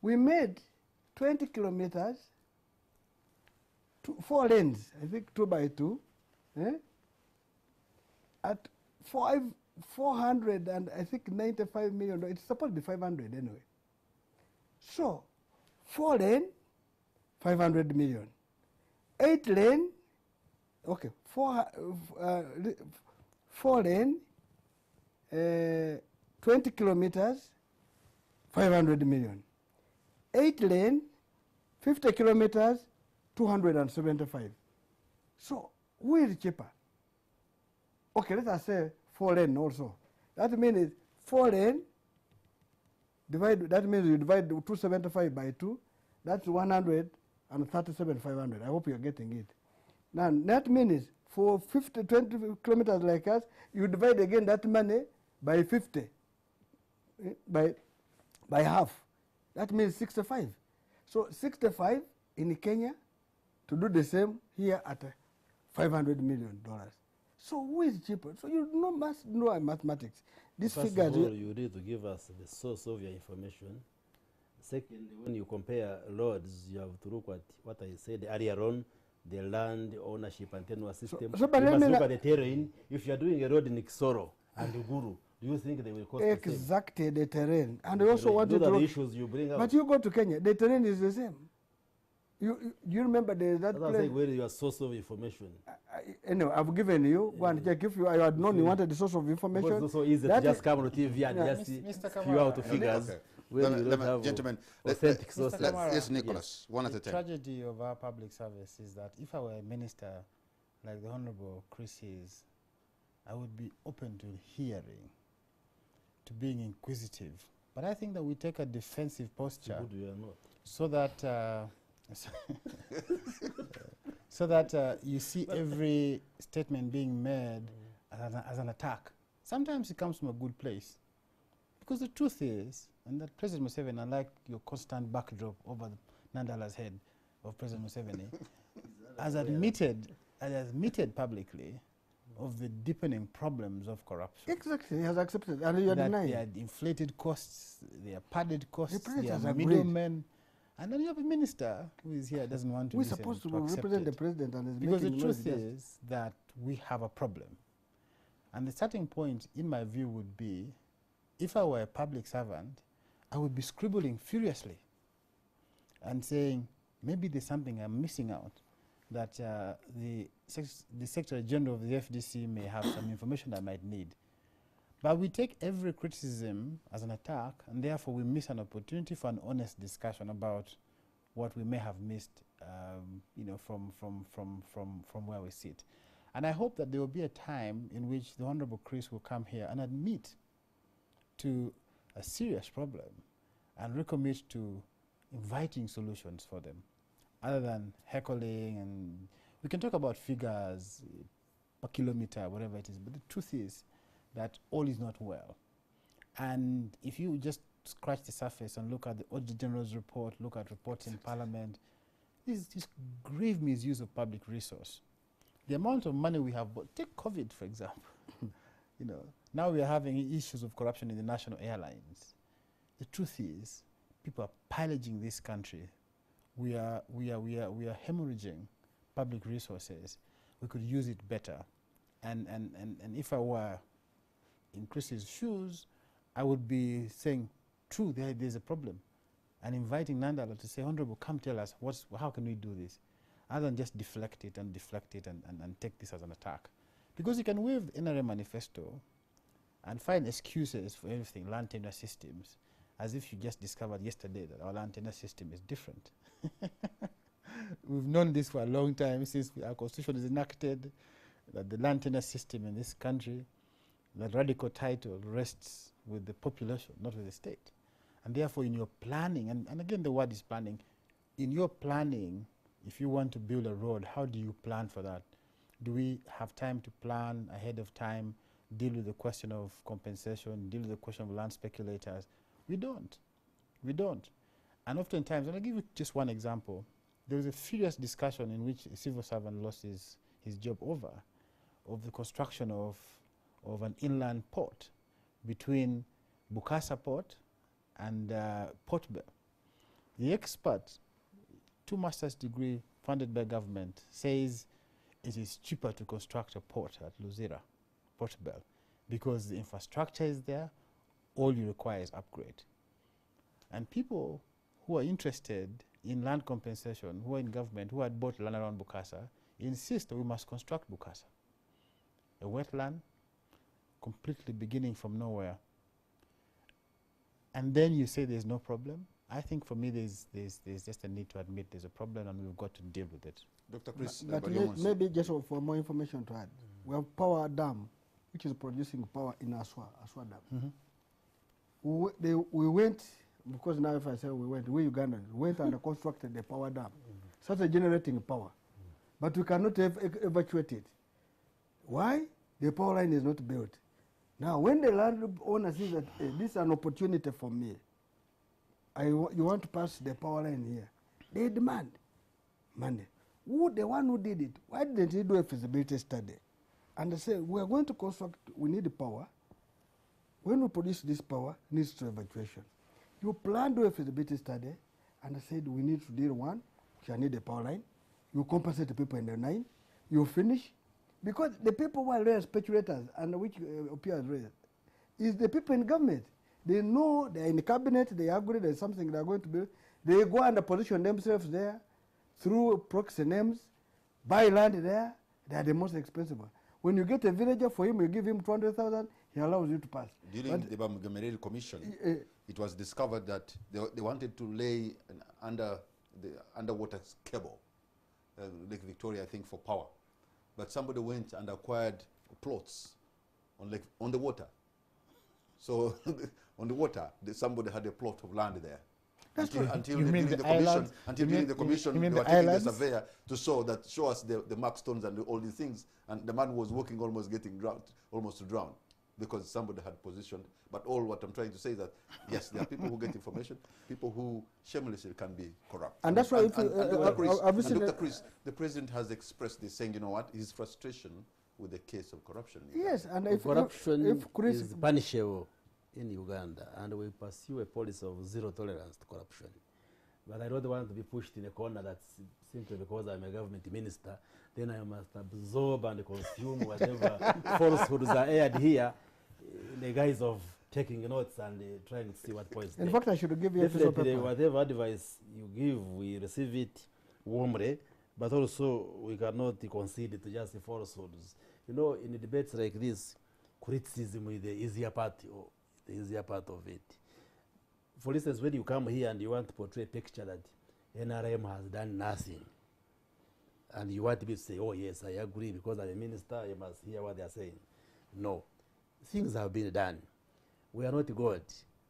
We made 20 kilometers, 4 lanes, I think 2 by 2, at 400 and I think $95 million. It's supposed to be 500 anyway. So, 4 lane, 500 million. 8 lane, okay, 4 lane, 20 kilometers, 500 million. 8 lane, 50 kilometers, 275. So, who is cheaper? Okay, let us say 4 lane also. That means 4 lane, that means you divide 275 by 2, that's 137,500. I hope you're getting it. Now, that means for 20 kilometers like us, you divide again that money by 50, by half. That means 65. So 65 in Kenya to do the same here at $500 million. So who is cheaper? So you must know mathematics. This figure. First of all, you need to give us the source of your information. Secondly, when you compare roads, you have to look at what I said earlier on, the land ownership and tenure system. You must look at the terrain. If you are doing a road in Kisoro and Uguru, do you think they will cost exactly the same? The terrain? And they also want to the issues you bring out. But you go to Kenya, the terrain is the same. You remember that That's place? like where your source of information. Anyway, I've given you. Go and check if you had known you wanted the source of information. Because it's so easy to That just is- come on TV and Yeah. just Mr. spew Kamara. out the figures. Okay. Where you don't have gentlemen, authentic sources. Mr. Kamara. yes, Nicholas, one at a The time. tragedy of our public service is that if I were a minister like the Honorable Chris is, I would be open to hearing, to being inquisitive. But I think that we take a defensive posture Good you are not. so that so that you see every statement being made as an attack. Sometimes it comes from a good place. Because the truth is, and that President Museveni, unlike your constant backdrop over Nandala's head of President Museveni, has admitted publicly of the deepening problems of corruption. Exactly, he has accepted, and you are That denying. they are inflated costs, they are padded costs, president they has are agreed. middlemen. And then you have a minister who is here, doesn't want to We're listen supposed to accept represent the it. president, and is Because the making truth noise. is that we have a problem. And the starting point, in my view, would be, if I were a public servant, I would be scribbling furiously and saying, maybe there's something I'm missing out, that the Secretary General of the FDC may have some information I might need. But we take every criticism as an attack, and therefore we miss an opportunity for an honest discussion about what we may have missed, from where we sit. And I hope that there will be a time in which the Honorable Chris will come here and admit to a serious problem and recommit to inviting solutions for them, other than heckling. And we can talk about figures per kilometer, whatever it is, but the truth is that all is not well. And if you just scratch the surface and look at the Auditor General's report, look at reports in Parliament, this is just grave misuse of public resource. The amount of money we have, take COVID for example. Now we are having issues of corruption in the national airlines. The truth is, people are pillaging this country. We are hemorrhaging public resources. We could use it better. And if I were in Chris's shoes, I would be saying, true, there's a problem, and inviting Nandala to say, Honorable, come tell us how can we do this, other than just deflect it and take this as an attack. Because you can wave the NRA manifesto and find excuses for everything, land tender systems, as if you just discovered yesterday that our land tender system is different. We've known this for a long time, since our constitution is enacted, that the land tender system in this country, the radical title rests with the population, not with the state. And therefore in your planning, and again the word is planning, in your planning, if you want to build a road, how do you plan for that? Do we have time to plan ahead of time, deal with the question of compensation, deal with the question of land speculators? We don't. We don't. And oftentimes, and I'll give you just one example, there was a furious discussion in which a civil servant lost his job over, of the construction of an inland port between Bukasa Port and Port Bell. The expert, 2 master's degree funded by government, says it is cheaper to construct a port at Luzira, Port Bell, because the infrastructure is there, all you require is upgrade. And people who are interested in land compensation, who are in government, who had bought land around Bukasa, insist that we must construct Bukasa, a wetland, completely beginning from nowhere. And then you say there's no problem. I think for me there's just a need to admit there's a problem, and we've got to deal with it. Dr. Chris, But maybe just for more information to add, we have Power Dam, which is producing power in Aswa Dam. We went, because now if I say we Ugandans went and constructed the Power Dam, such a generating power. But we cannot evacuate it. Why? The power line is not built. Now, when the landowner sees that this is an opportunity for me, you want to pass the power line here, they demand money. The one who did it, why didn't he do a feasibility study? And they say, we are going to construct, we need the power. When we produce this power, it needs to evacuation. You plan to do a feasibility study, and they said, we need to deal one, you need the power line. You compensate the people in the line, you finish. Because the people who are real speculators, and which Opiyo has raised, is the people in government. They know they're in the cabinet, they agree there's something they're going to build. They go and position themselves there. through proxy names, buy land there. They are the most expensive one. When you get a villager, for him, you give him 200,000, he allows you to pass. During the Bamgamereri Commission, it was discovered that they wanted to lay an underwater cable, Lake Victoria, I think, for power. But somebody went and acquired plots on the water. So on the water, somebody had a plot of land there. Until during the commission, they were taking the surveyor to show us the mark stones and all these things. And the man was walking almost to drown, because somebody had positioned. But all what I'm trying to say is that, yes, there are people who get information, people who shamelessly can be corrupt. And that's why Dr. Chris, the president has expressed this, saying, you know what, his frustration with the case of corruption. Yes, and if corruption is punishable in Uganda, and we pursue a policy of zero tolerance to corruption. But I don't want to be pushed in a corner that simply because I'm a government minister, then I must absorb and consume whatever falsehoods are aired here in the guise of taking notes and trying to see what points. In fact, I should give you a piece of paper. Whatever advice you give, we receive it warmly, but also we cannot concede to just falsehoods. You know, in debates like this, criticism is the easier part of it. For instance, when you come here and you want to portray a picture that NRM has done nothing, and you want me to say, oh yes, I agree, because I'm a minister, I must hear what they are saying. No. Things have been done. We are not God.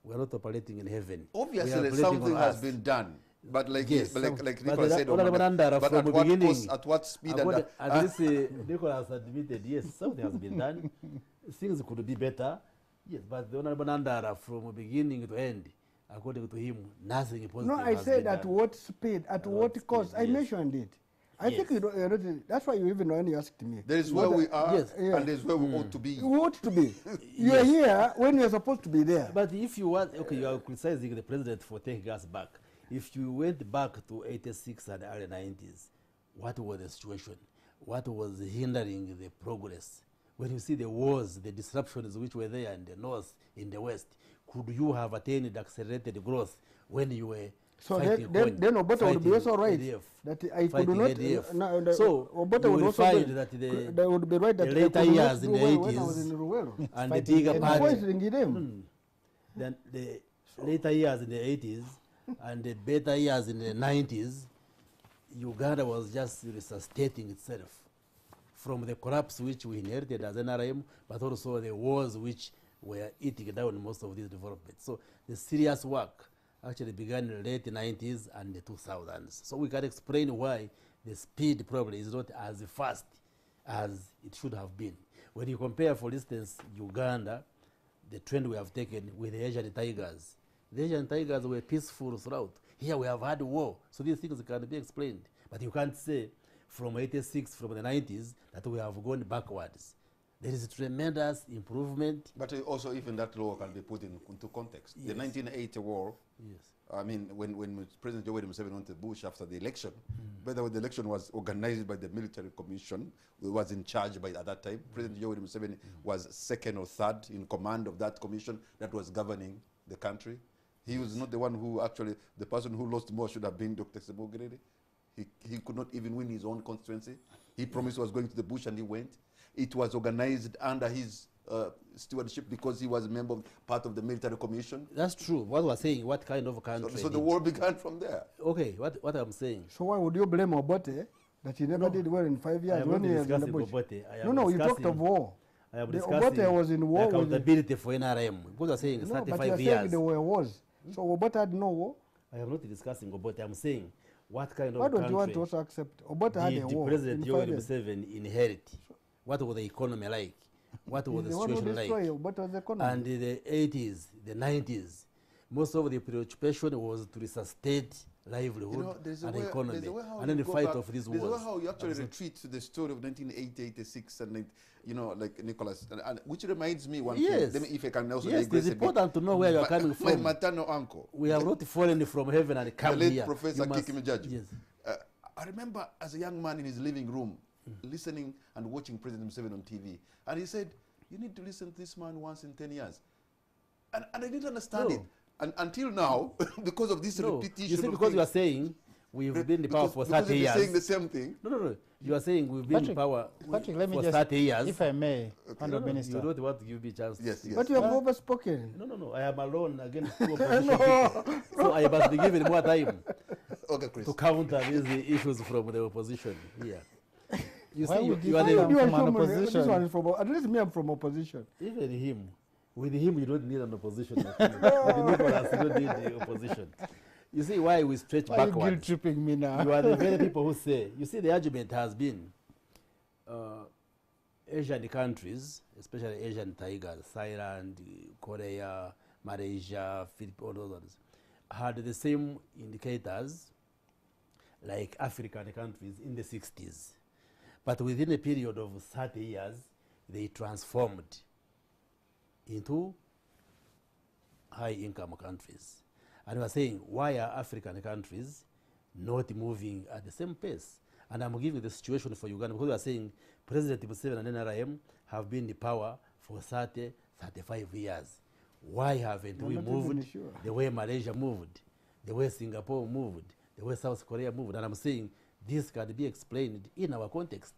We are not operating in heaven. Obviously, something has been done. But like, yes, like Nicholas said, but at what speed? At least Nicholas admitted, yes, something has been done. Things could be better. Yes, but the Honorable Nandala, from beginning to end, according to him, nothing positive. No, I said at what speed, at what cost. Yes. I mentioned it. I think that's why you even when you asked me. There is where we are, and there is where we ought to be. We ought to be. You are here when you are supposed to be there. But if you want, okay, you are criticizing the president for taking us back. If you went back to 86 and early 90s, what was the situation? What was hindering the progress? When you see the wars, the disruptions which were there in the north, in the west, could you have attained accelerated growth when you were fighting then Obote would be also right ADF, that I could not. So Obote you would will also find that they would be right that the later years in the 80s and the bigger part, then the later years in the 80s and the better years in the 90s, Uganda was just resuscitating itself from the collapse which we inherited as NRM, but also the wars which were eating down most of these developments. So the serious work actually began in the late 90s and the 2000s. So we can explain why the speed probably is not as fast as it should have been. When you compare, for instance, Uganda, the trend we have taken with the Asian tigers. The Asian tigers were peaceful throughout. Here we have had war, so these things can be explained. But you can't say from 86, from the 90s, that we have gone backwards. There is a tremendous improvement. But also even that law can be put into context. Yes. The 1980 war, yes. I mean, when President Yoweri Museveni went to Bush after the election, by the way, the election was organized by the military commission, who was in charge at that time. President Yoweri Museveni was second or third in command of that commission that was governing the country. He was not the one who actually, the person who lost more should have been Dr. Sebogirere. He could not even win his own constituency. He promised he was going to the bush and he went. It was organized under his stewardship because he was a member of part of the military commission. That's true. What we're saying, what kind of a country? So the war began from there. Okay, what I'm saying. So why would you blame Obote that he never did well in 5 years when he was in the bush? No, you talked of war. I am discussing Obote was in war. Accountability for NRM. Because you're saying 35 but you're years. Saying there were wars. So Obote had no war. I am not discussing Obote. I'm saying what kind of why country don't you want to also accept Obote had a war? President Yoweri Museveni inherit? What was the economy like? What was the situation like? And in the 80s, the 90s, most of the preoccupation was to resuscitate livelihood and economy, and then the fight of these wars. There's a way how you actually retreat to the story of 1980, 86, and like Nicholas, and which reminds me one thing. Let me, if I can also digress it's important to know where you are coming from. My maternal uncle. We have not fallen from heaven and come here. The late Professor Kikimi Jaji. I remember as a young man in his living room, listening and watching President Museveni on TV, and he said, "You need to listen to this man once in 10 years," and I didn't understand it. And until now, because of this repetition. You see, because you are saying, we've been in power for because 30 you're years. saying the same thing. No. You are saying we've been in power Patrick, let me for just, 30 years. if I may, Honourable You Minister. don't want to give me a chance. Yes, to yes. But you have overspoken. No. I am alone against two opposition people. So I must be given more time Okay, Chris. to counter these issues from the opposition here. You Why see, would you are you the, come You are from an someone- This opposition? one is from, at least me, I'm from opposition. even him. With him, you don't need an opposition. With the Nicholas, you don't need the opposition. You see why we stretch Why are you backwards. guilt-tripping me now? You are the very people who say, you see, the argument has been Asian countries, especially Asian tigers, Thailand, Korea, Malaysia, Philippines, all others, had the same indicators like African countries in the 60s. But within a period of 30 years, they transformed into high-income countries. And we are saying, why are African countries not moving at the same pace? And I'm giving the situation for Uganda because we are saying President Museveni and NRM have been in power for 30, 35 years. Why haven't we not even moved sure. the way Malaysia moved, the way Singapore moved, the way South Korea moved? And I'm saying this can be explained in our context.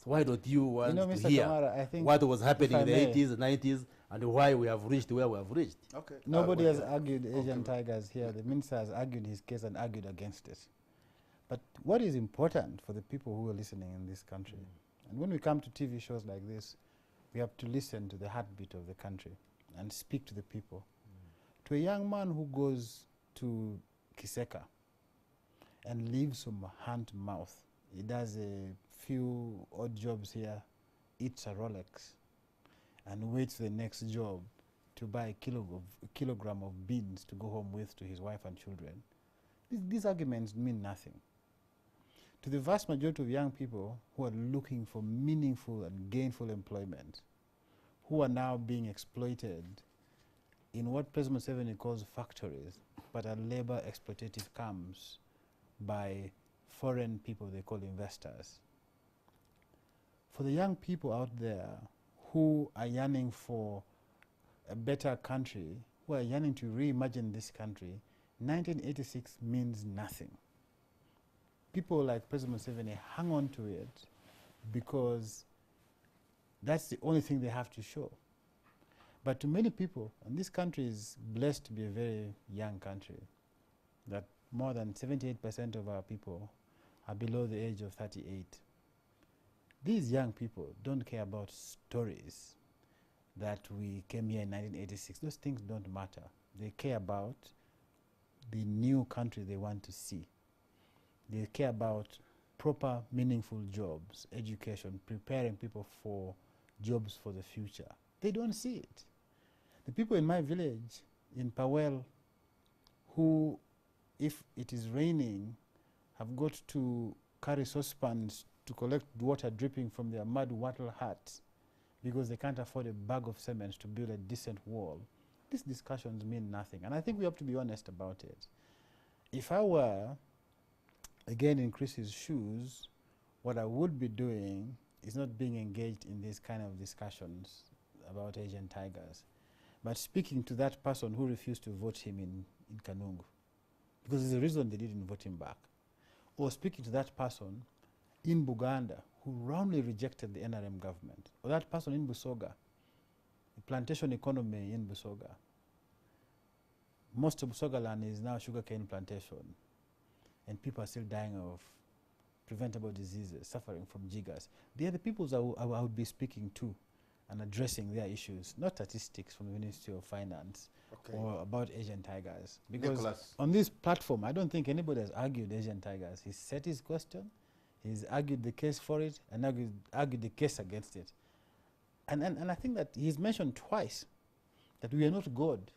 So why don't you want know, to Mr. hear Kamara, I think what was happening if in the I may- 80s, 90s, and why we have reached where we have reached? Okay. Nobody well, has argued Asian tigers here. The minister has argued his case and argued against it. But what is important for the people who are listening in this country, and when we come to TV shows like this, we have to listen to the heartbeat of the country and speak to the people. To a young man who goes to Kiseka and lives from hand to mouth, he does a few odd jobs here, eats a Rolex, and waits for the next job to buy a kilogram of beans to go home with to his wife and children. These arguments mean nothing. To the vast majority of young people who are looking for meaningful and gainful employment, who are now being exploited in what President Museveni calls factories, but are labor exploitative camps by foreign people they call investors. For the young people out there who are yearning for a better country, who are yearning to reimagine this country, 1986 means nothing. People like President Museveni hang on to it because that's the only thing they have to show. But to many people, and this country is blessed to be a very young country, that more than 78% of our people are below the age of 38. These young people don't care about stories that we came here in 1986. Those things don't matter. They care about the new country they want to see. They care about proper, meaningful jobs, education, preparing people for jobs for the future. They don't see it. The people in my village, in Powell, who, if it is raining, have got to carry saucepans to collect water dripping from their mud wattle huts because they can't afford a bag of cement to build a decent wall. These discussions mean nothing, and I think we have to be honest about it. If I were, again, in Chris's shoes, what I would be doing is not being engaged in these kind of discussions about Asian tigers, but speaking to that person who refused to vote him in Kanungu, because there's a reason they didn't vote him back. Or speaking to that person in Buganda who roundly rejected the NRM government, or that person in Busoga, the plantation economy in Busoga. Most of Busoga land is now sugarcane plantation, and people are still dying of preventable diseases, suffering from jiggers. They are the peoples I would be speaking to and addressing their issues, not statistics from the Ministry of Finance or about Asian tigers. Because Nicholas. on this platform, I don't think anybody has argued Asian tigers. He's set his question, he's argued the case for it, and argued the case against it. And I think that he's mentioned twice that we are not God.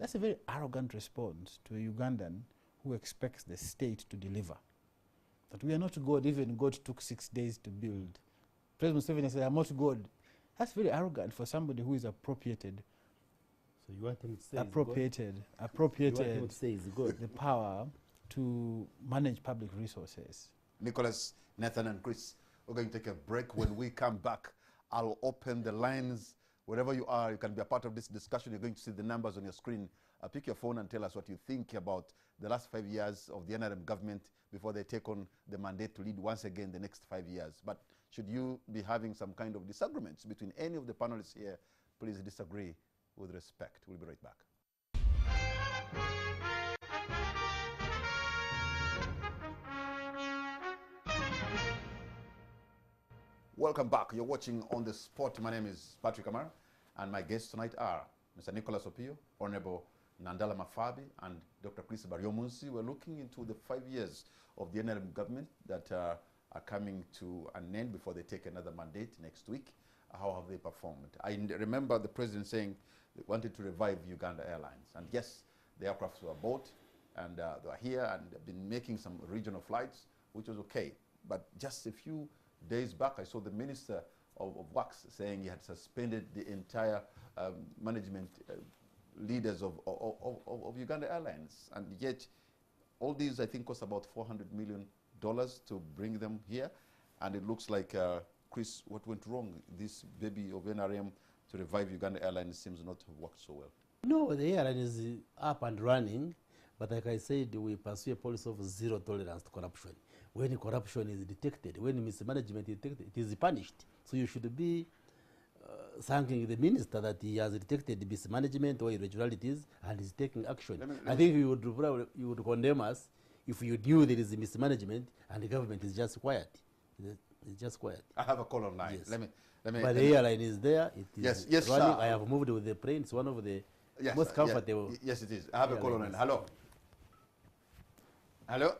That's a very arrogant response to a Ugandan who expects the state to deliver. That we are not God, even God took 6 days to build. President Museveni said, I'm not God. That's very arrogant for somebody who is appropriated. So you want him to say appropriated the power to manage public resources. Nicholas, Nathan, and Chris, we're going to take a break. When we come back, I'll open the lines Wherever you are, you can be a part of this discussion. You're going to see the numbers on your screen. Pick your phone and tell us what you think about the last 5 years of the NRM government before they take on the mandate to lead once again the next 5 years. But should you be having some kind of disagreements between any of the panelists here, please disagree with respect. We'll be right back. Welcome back. You're watching On the Spot. My name is Patrick Amara, and my guests tonight are Mr. Nicholas Opiyo, Honorable Nandala Mafabi, and Dr. Chris Baryomunsi. We're looking into the 5 years of the NRM government that are coming to an end before they take another mandate next week. How have they performed? I remember the president saying they wanted to revive Uganda Airlines. And yes, the aircrafts were bought, and they were here and have been making some regional flights, which was okay. But just a few days back, I saw the Minister of Works saying he had suspended the entire management leaders of Uganda Airlines. And yet, all these, I think, cost about $400 million to bring them here. And it looks like, Chris, what went wrong? This baby of NRM to revive Uganda Airlines seems not to have worked so well. No, the airline is up and running. But like I said, we pursue a policy of zero tolerance to corruption. When corruption is detected, when mismanagement is detected, it is punished. So you should be thanking the minister that he has detected mismanagement or irregularities and is taking action. I think you would condemn us if you knew there is mismanagement and the government is just quiet. It's just quiet. I have a call online. Yes. But the airline is there. It is yes, running. sir. I have moved with the plane. It's one of the most comfortable. Yes, it is. I have a call online. Hello. Hello.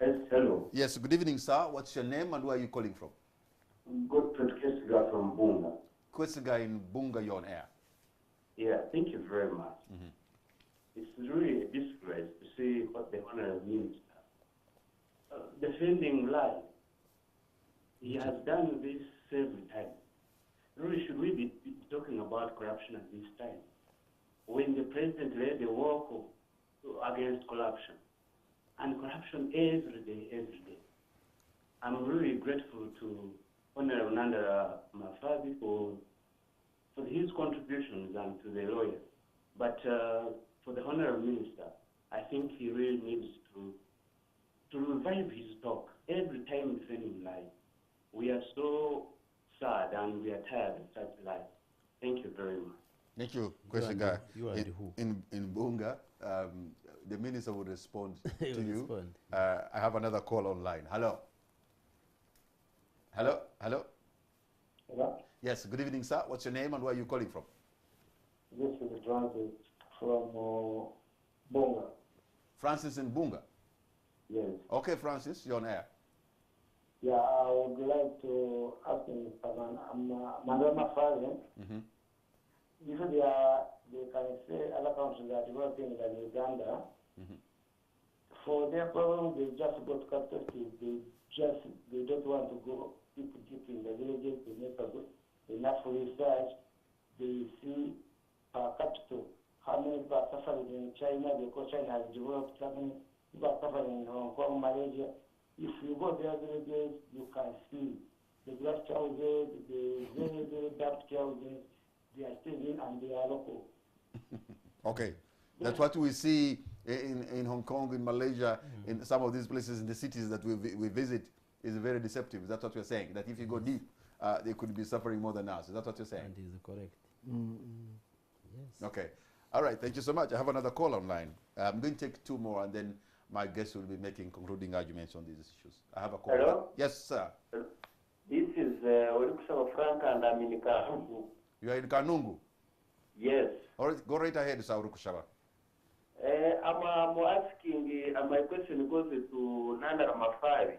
Yes, hello. Yes, good evening, sir. What's your name and where are you calling from? Godfrey Kisanga from Bunga. Kwesiga in Bunga, you're on air. Yeah, thank you very much. It's really a disgrace to see what the Honorable Minister defending life. He has done this every time. Really, should we be talking about corruption at this time? When the President led the war against corruption, and corruption every day. I'm really grateful to Honorable Nandala Mafabi for his contributions and to the lawyers. But for the Honorable Minister, I think he really needs to revive his talk every time defending life. We are so sad and we are tired of such life. Thank you very much. Thank you, Kwesiga. who? In Bunga, the minister will respond to you. I have another call online. Hello. Hello. Hello. Hello? Yes, good evening, sir. What's your name and where are you calling from? This is Francis from Bunga. Francis in Bunga. Yes. Okay, Francis, you're on air. Yeah, I would like to ask Mr. Nandala Mafabi. If they can say other countries are developing than Uganda, for their problem, they just go to capital city. They don't want to go deep in the villages. They make enough research. They see per capita how many people are suffering in China because China has developed something. People are suffering in Hong Kong, Malaysia. If you go to their villages, you can see the glass houses, the very dark houses. They are still in and they are local. Okay. That's what we see in Hong Kong, in Malaysia, in some of these places, in the cities that we visit, is very deceptive. That's what you're saying, that if you go deep, they could be suffering more than us. Is that what you're saying? And is correct. Yes. Okay. All right. Thank you so much. I have another call online. I'm going to take two more, and then my guests will be making concluding arguments on these issues. I have a call. Hello? Yes, sir. This is Olukusaba Frank and I'm in Kanungu. You are in Kanungu? Yes. All right. Go right ahead, sir Olukusaba. I'm asking, my question goes to Nandala Mafabi.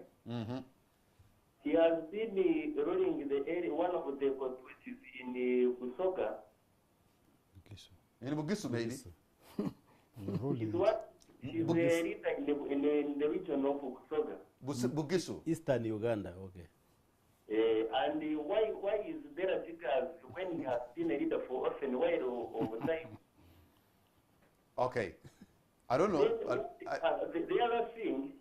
He has been ruling the area, one of the constituencies in Busoga. In Bugisu, maybe? Is what? He's a leader in the region of Busoga. Bugisu? Eastern Uganda, okay. And why is there a figure when he has been a leader for often while over time? Okay. I don't know. The other thing.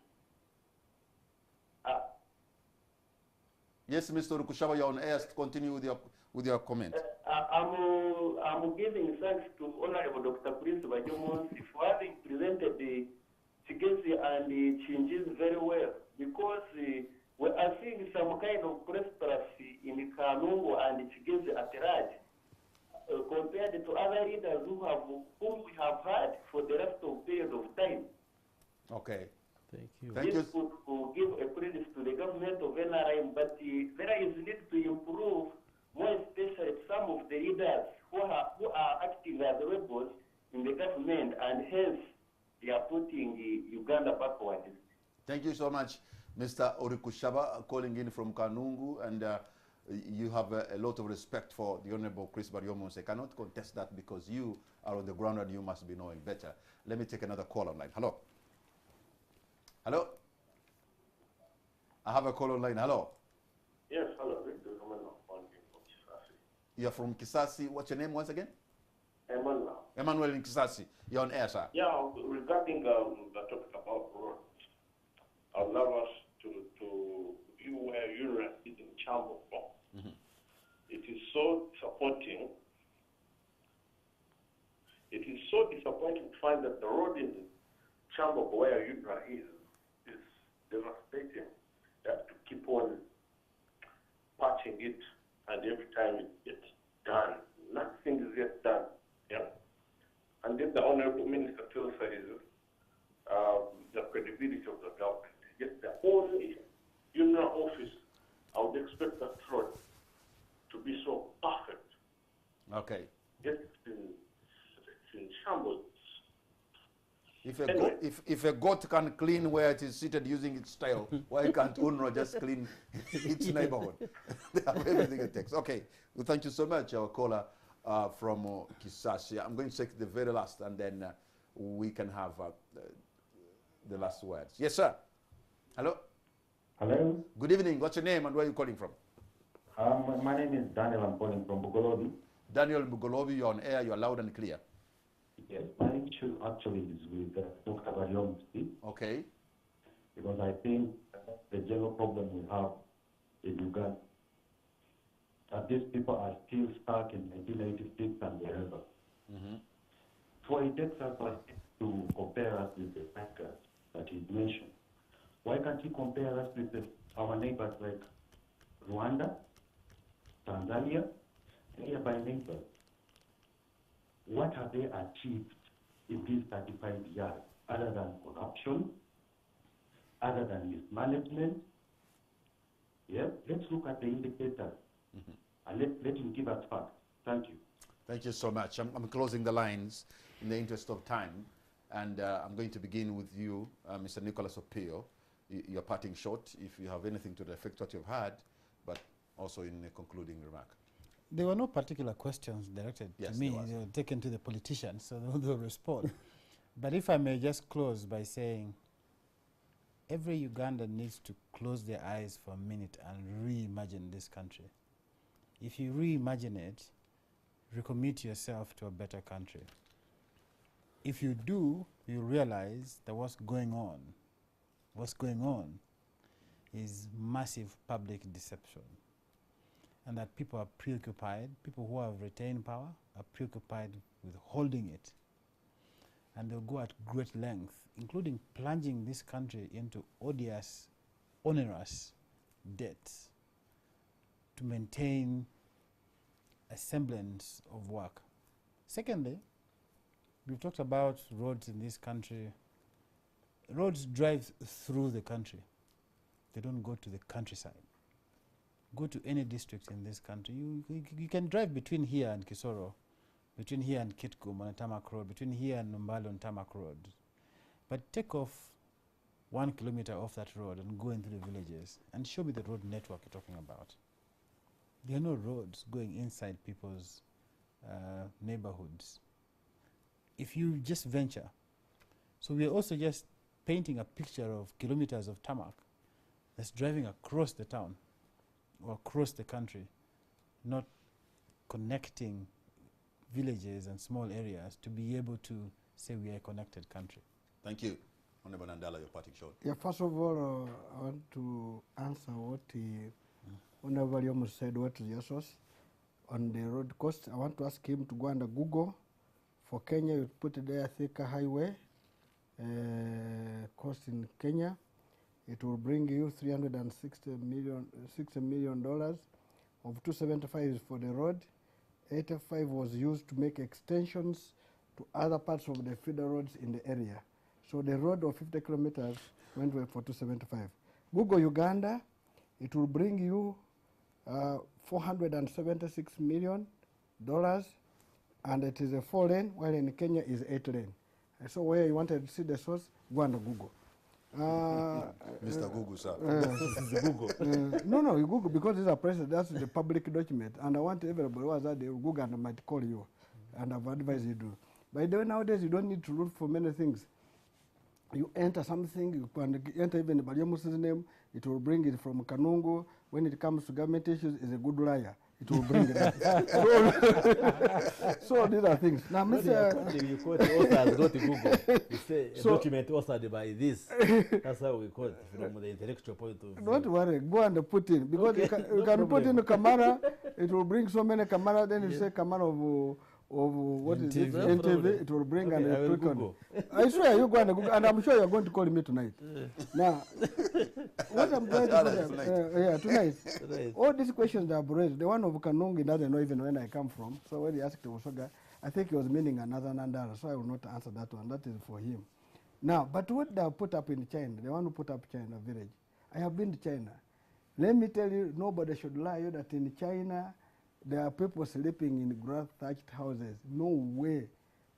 Yes, Mr. Rukushaba, you're on air. Continue with with your comment. I'm giving thanks to Honorable Dr. Prince Baryomunsi for having presented the Chigezi and the Chinjiz very well, because we are seeing some kind of prosperity in Kanungu and Chigezi at large, compared to other leaders whom we have had for the rest of period of time. Okay. Thank you. Thank This you. would give a credit to the government of NRM, but there is need to improve, more especially some of the leaders who are acting as rebels in the government, and hence they are putting Uganda backward. Thank you so much, Mr. Orikushaba, calling in from Kanungu, and you have a lot of respect for the Honorable Chris Baryomunsi. I cannot contest that because you are on the ground and you must be knowing better. Let me take another call online. Hello. Hello. I have a call online. Hello. Yes, hello. This is Emmanuel from Kisasi. You're from Kisasi. What's your name once again? Emmanuel. Emmanuel in Kisasi. You're on air, sir. Yeah, regarding the topic about roads, I'd love us to view where UNRWA is in Chambo from. It is so disappointing. It is so disappointing to find that the road in Chambo where UNRWA is devastating. They have to keep on patching it, and every time it gets done, nothing is yet done. Yeah. And then the Honorable Minister tells us the credibility of the government. Yet the only UNRWA office, I would expect that road to be so perfect. Okay. Yet it's in shambles. If a, Anyway. if a goat can clean where it is seated using its tail, why can't UNRWA just clean its neighborhood? They have everything it takes. Okay, well, thank you so much, our caller from Kisasi. I'm going to take the very last, and then we can have the last words. Yes, sir. Hello. Hello. Good evening. What's your name and where are you calling from? My name is Daniel. I'm calling from Bugolobi. Daniel Bugolobi, you're on air. You're loud and clear. Yes, my issue actually is with Dr. Baryomunsi. Okay. Because I think the general problem we have in Uganda, that these people are still stuck in 1986 and wherever. So it takes us to compare us with the bankers that he mentioned. Why can't he compare us with our neighbors like Rwanda, Tanzania, nearby neighbors? What have they achieved in these 35 years other than corruption, other than mismanagement? Yeah, let's look at the indicators and let him give us facts. Thank you. Thank you so much. I'm closing the lines in the interest of time, and I'm going to begin with you, Mr. Nicholas Opiyo. You're parting short if you have anything to reflect what you've had, but also in a concluding remark. There were no particular questions directed Yes, to me. there They were taken to the politicians, so they'll respond. But if I may just close by saying, every Ugandan needs to close their eyes for a minute and reimagine this country. If you reimagine it, recommit yourself to a better country. If you do, you realize that what's going on is massive public deception. And that people are preoccupied, people who have retained power are preoccupied with holding it. And they'll go at great length, including plunging this country into odious, onerous debts to maintain a semblance of work. Secondly, we've talked about roads in this country. Roads drive through the country. They don't go to the countryside. Go to any district in this country. You can drive between here and Kisoro, between here and Kitgum on a tarmac road, between here and Numbalo on tarmac road. But take off 1 kilometer off that road and go into the villages and show me the road network you're talking about. There are no roads going inside people's neighborhoods. If you just venture, so we are also just painting a picture of kilometers of tarmac that's driving across the town or across the country, not connecting villages and small areas to be able to say we are a connected country. Thank you. Honorable Nandala, your parting short. Yeah, first of all, I want to answer what Honorable Baryomunsi said, what is your source? on the road cost. I want to ask him to go under Google. For Kenya, you put it there, Thika Highway, cost in Kenya. It will bring you $360 million. $60 million. Of 275 is for the road. 85 was used to make extensions to other parts of the feeder roads in the area. So the road of 50 kilometers went for 275. Google Uganda, it will bring you $476 million, and it is a 4-lane, while in Kenya is 8-lane. So where you wanted to see the source, go under Google. Mr. Google, sir. Google. No, you Google, because it's a press, that's the public document, and I want everybody who has that, they will Google and might call you, and I've advised you to. By the way, nowadays you don't need to look for many things. You enter something, you can enter even Baryomunsi's name, it will bring it from Kanungu. When it comes to government issues, is a good liar. It will bring it up. So these are things. Now, Mr. You quote authors, not Google. You say a document authored by this. That's how we quote from the intellectual point of view. Don't worry, go and put in. Because you can put in a camera, it will bring so many camera, then you say camera of what is it? NTV, it will bring and it click on. I swear you go and Google, and I'm sure you're going to call me tonight. Now, what I'm going to do, tonight, all these questions that I've raised, the one of Kanungi doesn't know even when I come from. So when he asked Osoga, I think he was meaning another Nandala, so I will not answer that one. That is for him. Now, but what they have put up in China, they want to put up China village. I have been to China. Let me tell you, nobody should lie you that in China, there are people sleeping in grass-thatched houses. No way.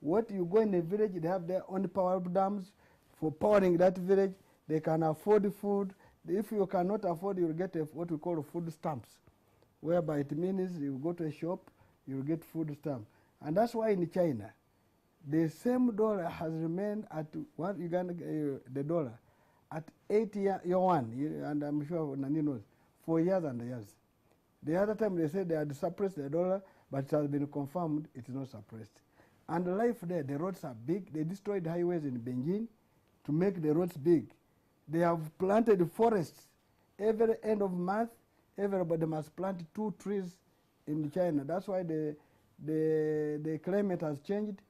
What you go in a village, they have their own power dams for powering that village. They can afford food. If you cannot afford, you'll get what we call food stamps, whereby it means you go to a shop, you'll get food stamp. And that's why in China, the same dollar has remained at one Uganda, the dollar, at 80 yuan, and I'm sure Nani knows, for years and years. The other time they said they had suppressed the dollar, but it has been confirmed it is not suppressed. And life there, the roads are big. They destroyed highways in Beijing to make the roads big. They have planted forests. Every end of month, everybody must plant 2 trees in China. That's why the climate has changed.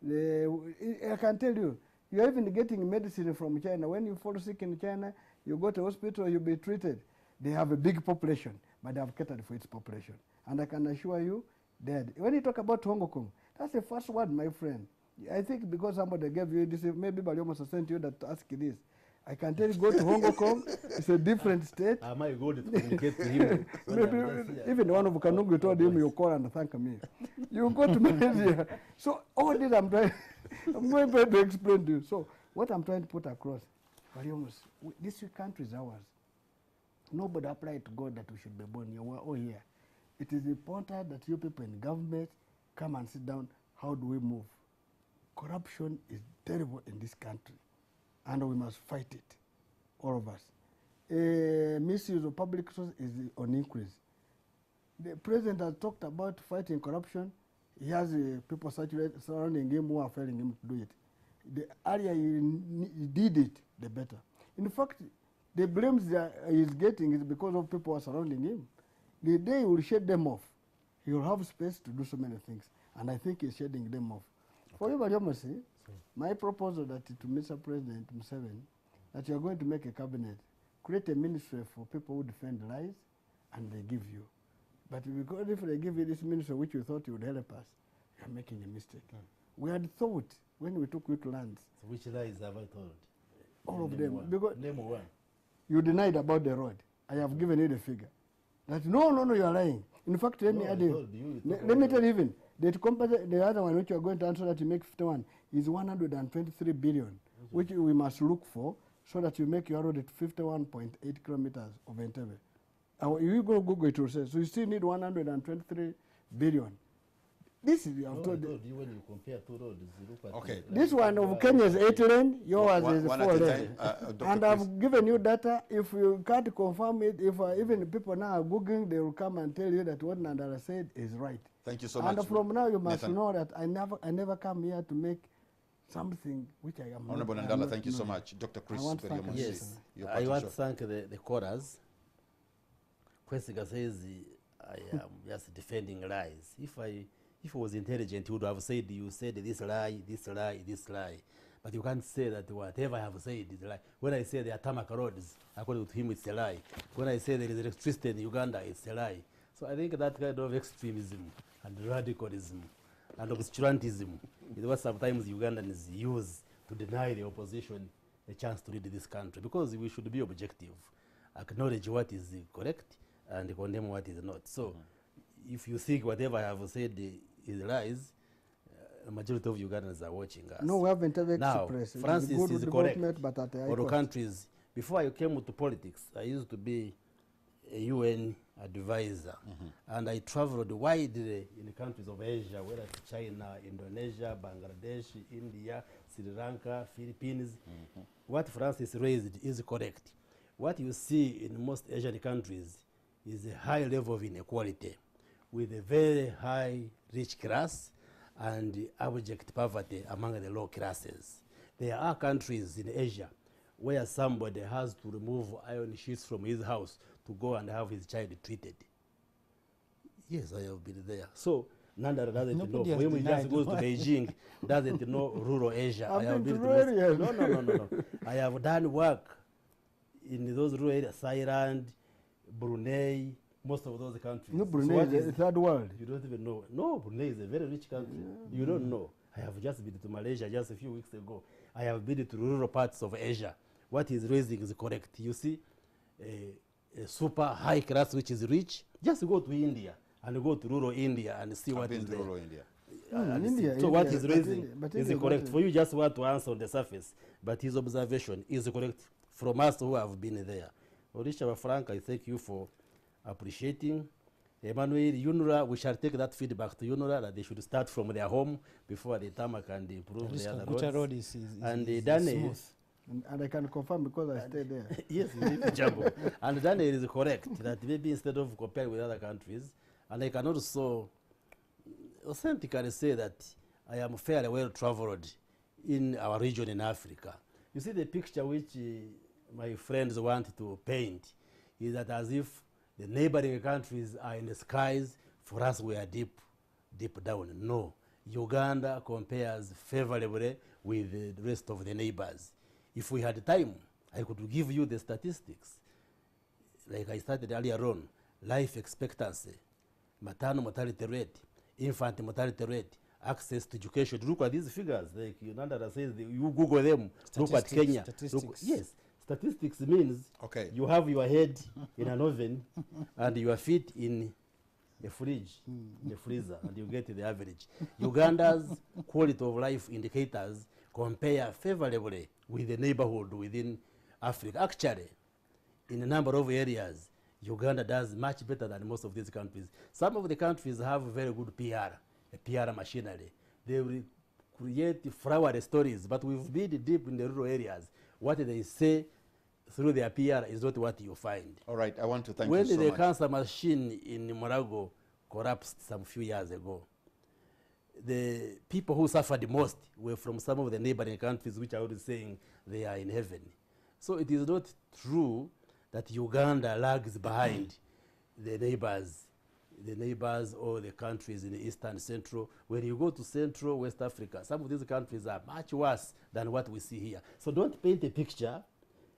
I can tell you, you're even getting medicine from China. When you fall sick in China, you go to hospital, you'll be treated. They have a big population, but they have catered for its population. And I can assure you that when you talk about Hong Kong, that's the first word, my friend. I think because somebody gave you this, maybe Baryomunsi sent you that to ask you this. I can tell you, go to Hong Kong, it's a different state. I might go to communicate to him. Maybe even one of Kanungu told him, you call and thank me. You go to Malaysia. So all this I'm going to explain to you. So what I'm trying to put across, Baryomunsi, this country is ours. Nobody applied to God that we should be born here. We're all here. It is important that you people in government come and sit down. How do we move? Corruption is terrible in this country, and we must fight it, all of us. Misuse of public resources is on increase. The president has talked about fighting corruption. He has people surrounding him who are failing him to do it. The earlier he did it, the better. In fact, the blames that he's getting is because of people who are surrounding him. The day he will shed them off, he will have space to do so many things. And I think he's shedding them off. Okay. For you, Baryomunsi, my proposal that to Mr. President Museveni, that you are going to make a cabinet, create a ministry for people who defend lies, and they give you. But because if they give you this ministry which you thought would help us, you are making a mistake. We had thought when we took you to lands. So which lies have I told? All of them. Name one. You denied about the road. I have given you the figure. That no, you are lying. In fact, let me add you. Let me tell you even, the other one which you are going to answer that you make 51 is 123 billion, which we must look for so that you make your road at 51.8 kilometers of Entebbe. You go Google it will say, so you still need 123 billion. This is, I've told you. When you compare 2 roads, okay. This one of Kenya is 8 lane, yours is 4 lane. And I've given you data. If you can't confirm it, if even people now are Googling, they will come and tell you that what Nandala said is right. Thank you so much. And from now, you must know that I never come here to make something which I am Honorable not. Nandala, thank you so much. Dr. Chris Baryomunsi. Yes, I want to thank the callers. Kwesiga says, I am just defending lies. If I was intelligent, he would have said, you said this lie, this lie, this lie. But you can't say that whatever I have said is a lie. When I say there are tarmac roads, according to him, it's a lie. When I say there is electricity in Uganda, it's a lie. So I think that kind of extremism and radicalism and obscurantism is what sometimes Ugandans use to deny the opposition a chance to lead this country, because we should be objective, acknowledge what is correct and condemn what is not. So if you think whatever I have said is lies, a majority of Ugandans are watching us. No, we haven't ever Now, expressed. Francis is correct. But at Other countries, before I came to politics, I used to be a UN advisor, and I traveled widely in the countries of Asia, whether it's China, Indonesia, Bangladesh, India, Sri Lanka, Philippines. What Francis raised is correct. What you see in most Asian countries is a high level of inequality, with a very high rich class and abject poverty among the low classes. There are countries in Asia where somebody has to remove iron sheets from his house to go and have his child treated. Yes, I have been there. So Nandala doesn't know. For him, he just goes to Beijing, doesn't know rural Asia. I have been to areas. No. I have done work in those rural areas, Thailand, Brunei, most of those countries. No, Brunei is the third world. You don't even know. No, Brunei is a very rich country. You don't know. I have just been to Malaysia just a few weeks ago. I have been to rural parts of Asia. What he's raising is correct. You see, a super high class which is rich, just go to India and go to rural India and see what is there. Rural India. India, so what he's but raising is India correct. For you just want to answer on the surface, but his observation is correct from us who have been there. Orisha Frank, I thank you for appreciating. Emmanuel, UNRWA, we shall take that feedback to UNRWA that they should start from their home before the tarmac and improve the other roads. Road is Daniel, smooth. And I can confirm because I stayed there. yes, you need to jump. And Daniel is correct that maybe instead of comparing with other countries, and I can also authentically say that I am fairly well traveled in our region in Africa. You see the picture which my friends want to paint is that as if the neighboring countries are in the skies, for us we are deep down. No, Uganda compares favorably with the rest of the neighbors. If we had time, I could give you the statistics. Like I started earlier on, life expectancy, maternal mortality rate, infant mortality rate, access to education. Look at these figures. Like Nandala says, you Google them. Look at Kenya. Yes. Statistics means you have your head in an oven and your feet in a fridge, in a freezer, and you get the average. Uganda's quality of life indicators compare favorably with the neighborhood within Africa. Actually, in a number of areas, Uganda does much better than most of these countries. Some of the countries have very good PR, a PR machinery. They will create flowery stories, but we've been deep in the rural areas. What they say through their PR is not what you find. All right, I want to thank you so much. When the cancer machine in Morago collapsed some few years ago, the people who suffered most were from some of the neighboring countries which are already saying they are in heaven. So it is not true that Uganda lags behind the neighbors or the countries in the Eastern Central. When you go to Central West Africa, some of these countries are much worse than what we see here. So don't paint a picture,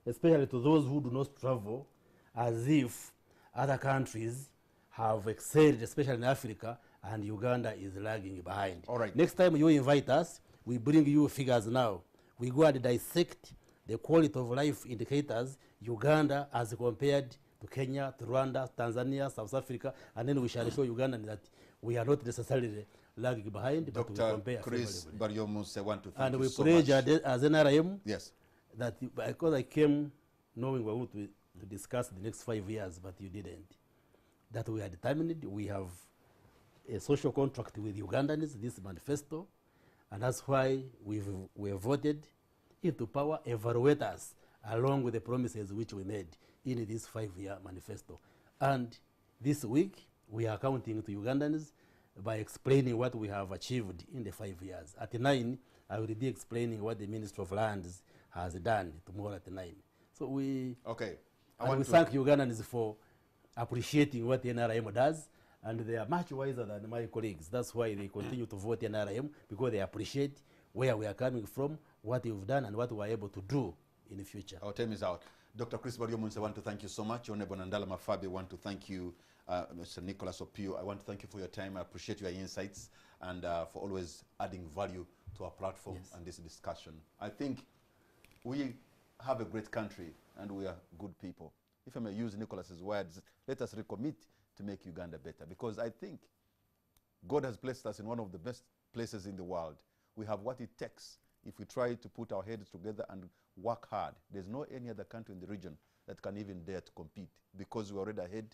especially to those who do not travel, as if other countries have excelled, especially in Africa, and Uganda is lagging behind. All right. Next time you invite us, we bring you figures now. We go and dissect the quality of life indicators, Uganda as compared to Kenya, to Rwanda, Tanzania, South Africa, and then we shall show Uganda that we are not necessarily lagging behind, but we compare Chris Baryomunsi, I want to thank and you so we much. pledge as NRM yes, that because I came knowing we were going to discuss the next 5 years, but you didn't, that we are determined. We have a social contract with Ugandans, this manifesto, and that's why we have voted into power evaluators along with the promises which we made in this 5-year manifesto. And this week, we are counting to Ugandans by explaining what we have achieved in the 5 years. At 9, I will be explaining what the Ministry of Lands has done tomorrow at 9. So we thank Ugandans for appreciating what the NRM does, And they are much wiser than my colleagues. That's why they continue to vote NRM, because they appreciate where we are coming from, what you've done, and what we are able to do in the future. Our time is out. Dr. Chris Baryomunsi, I want to thank you so much. Honorable Nandala Mafabi, I want to thank you. Mr. Nicholas Opiyo, I want to thank you for your time. I appreciate your insights and for always adding value to our platform and this discussion. I think we have a great country and we are good people. If I may use Nicholas's words, let us recommit to make Uganda better, because I think God has placed us in one of the best places in the world. We have what it takes if we try to put our heads together and work hard. There's no any other country in the region that can even dare to compete, because we're already ahead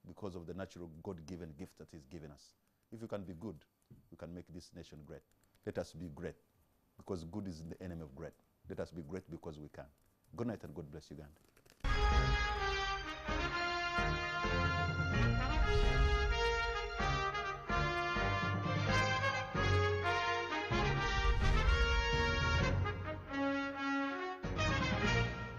because of the natural God-given gift that He's given us. If we can be good, we can make this nation great. Let us be great, because good is the enemy of great. Let us be great because we can. Good night and God bless Uganda.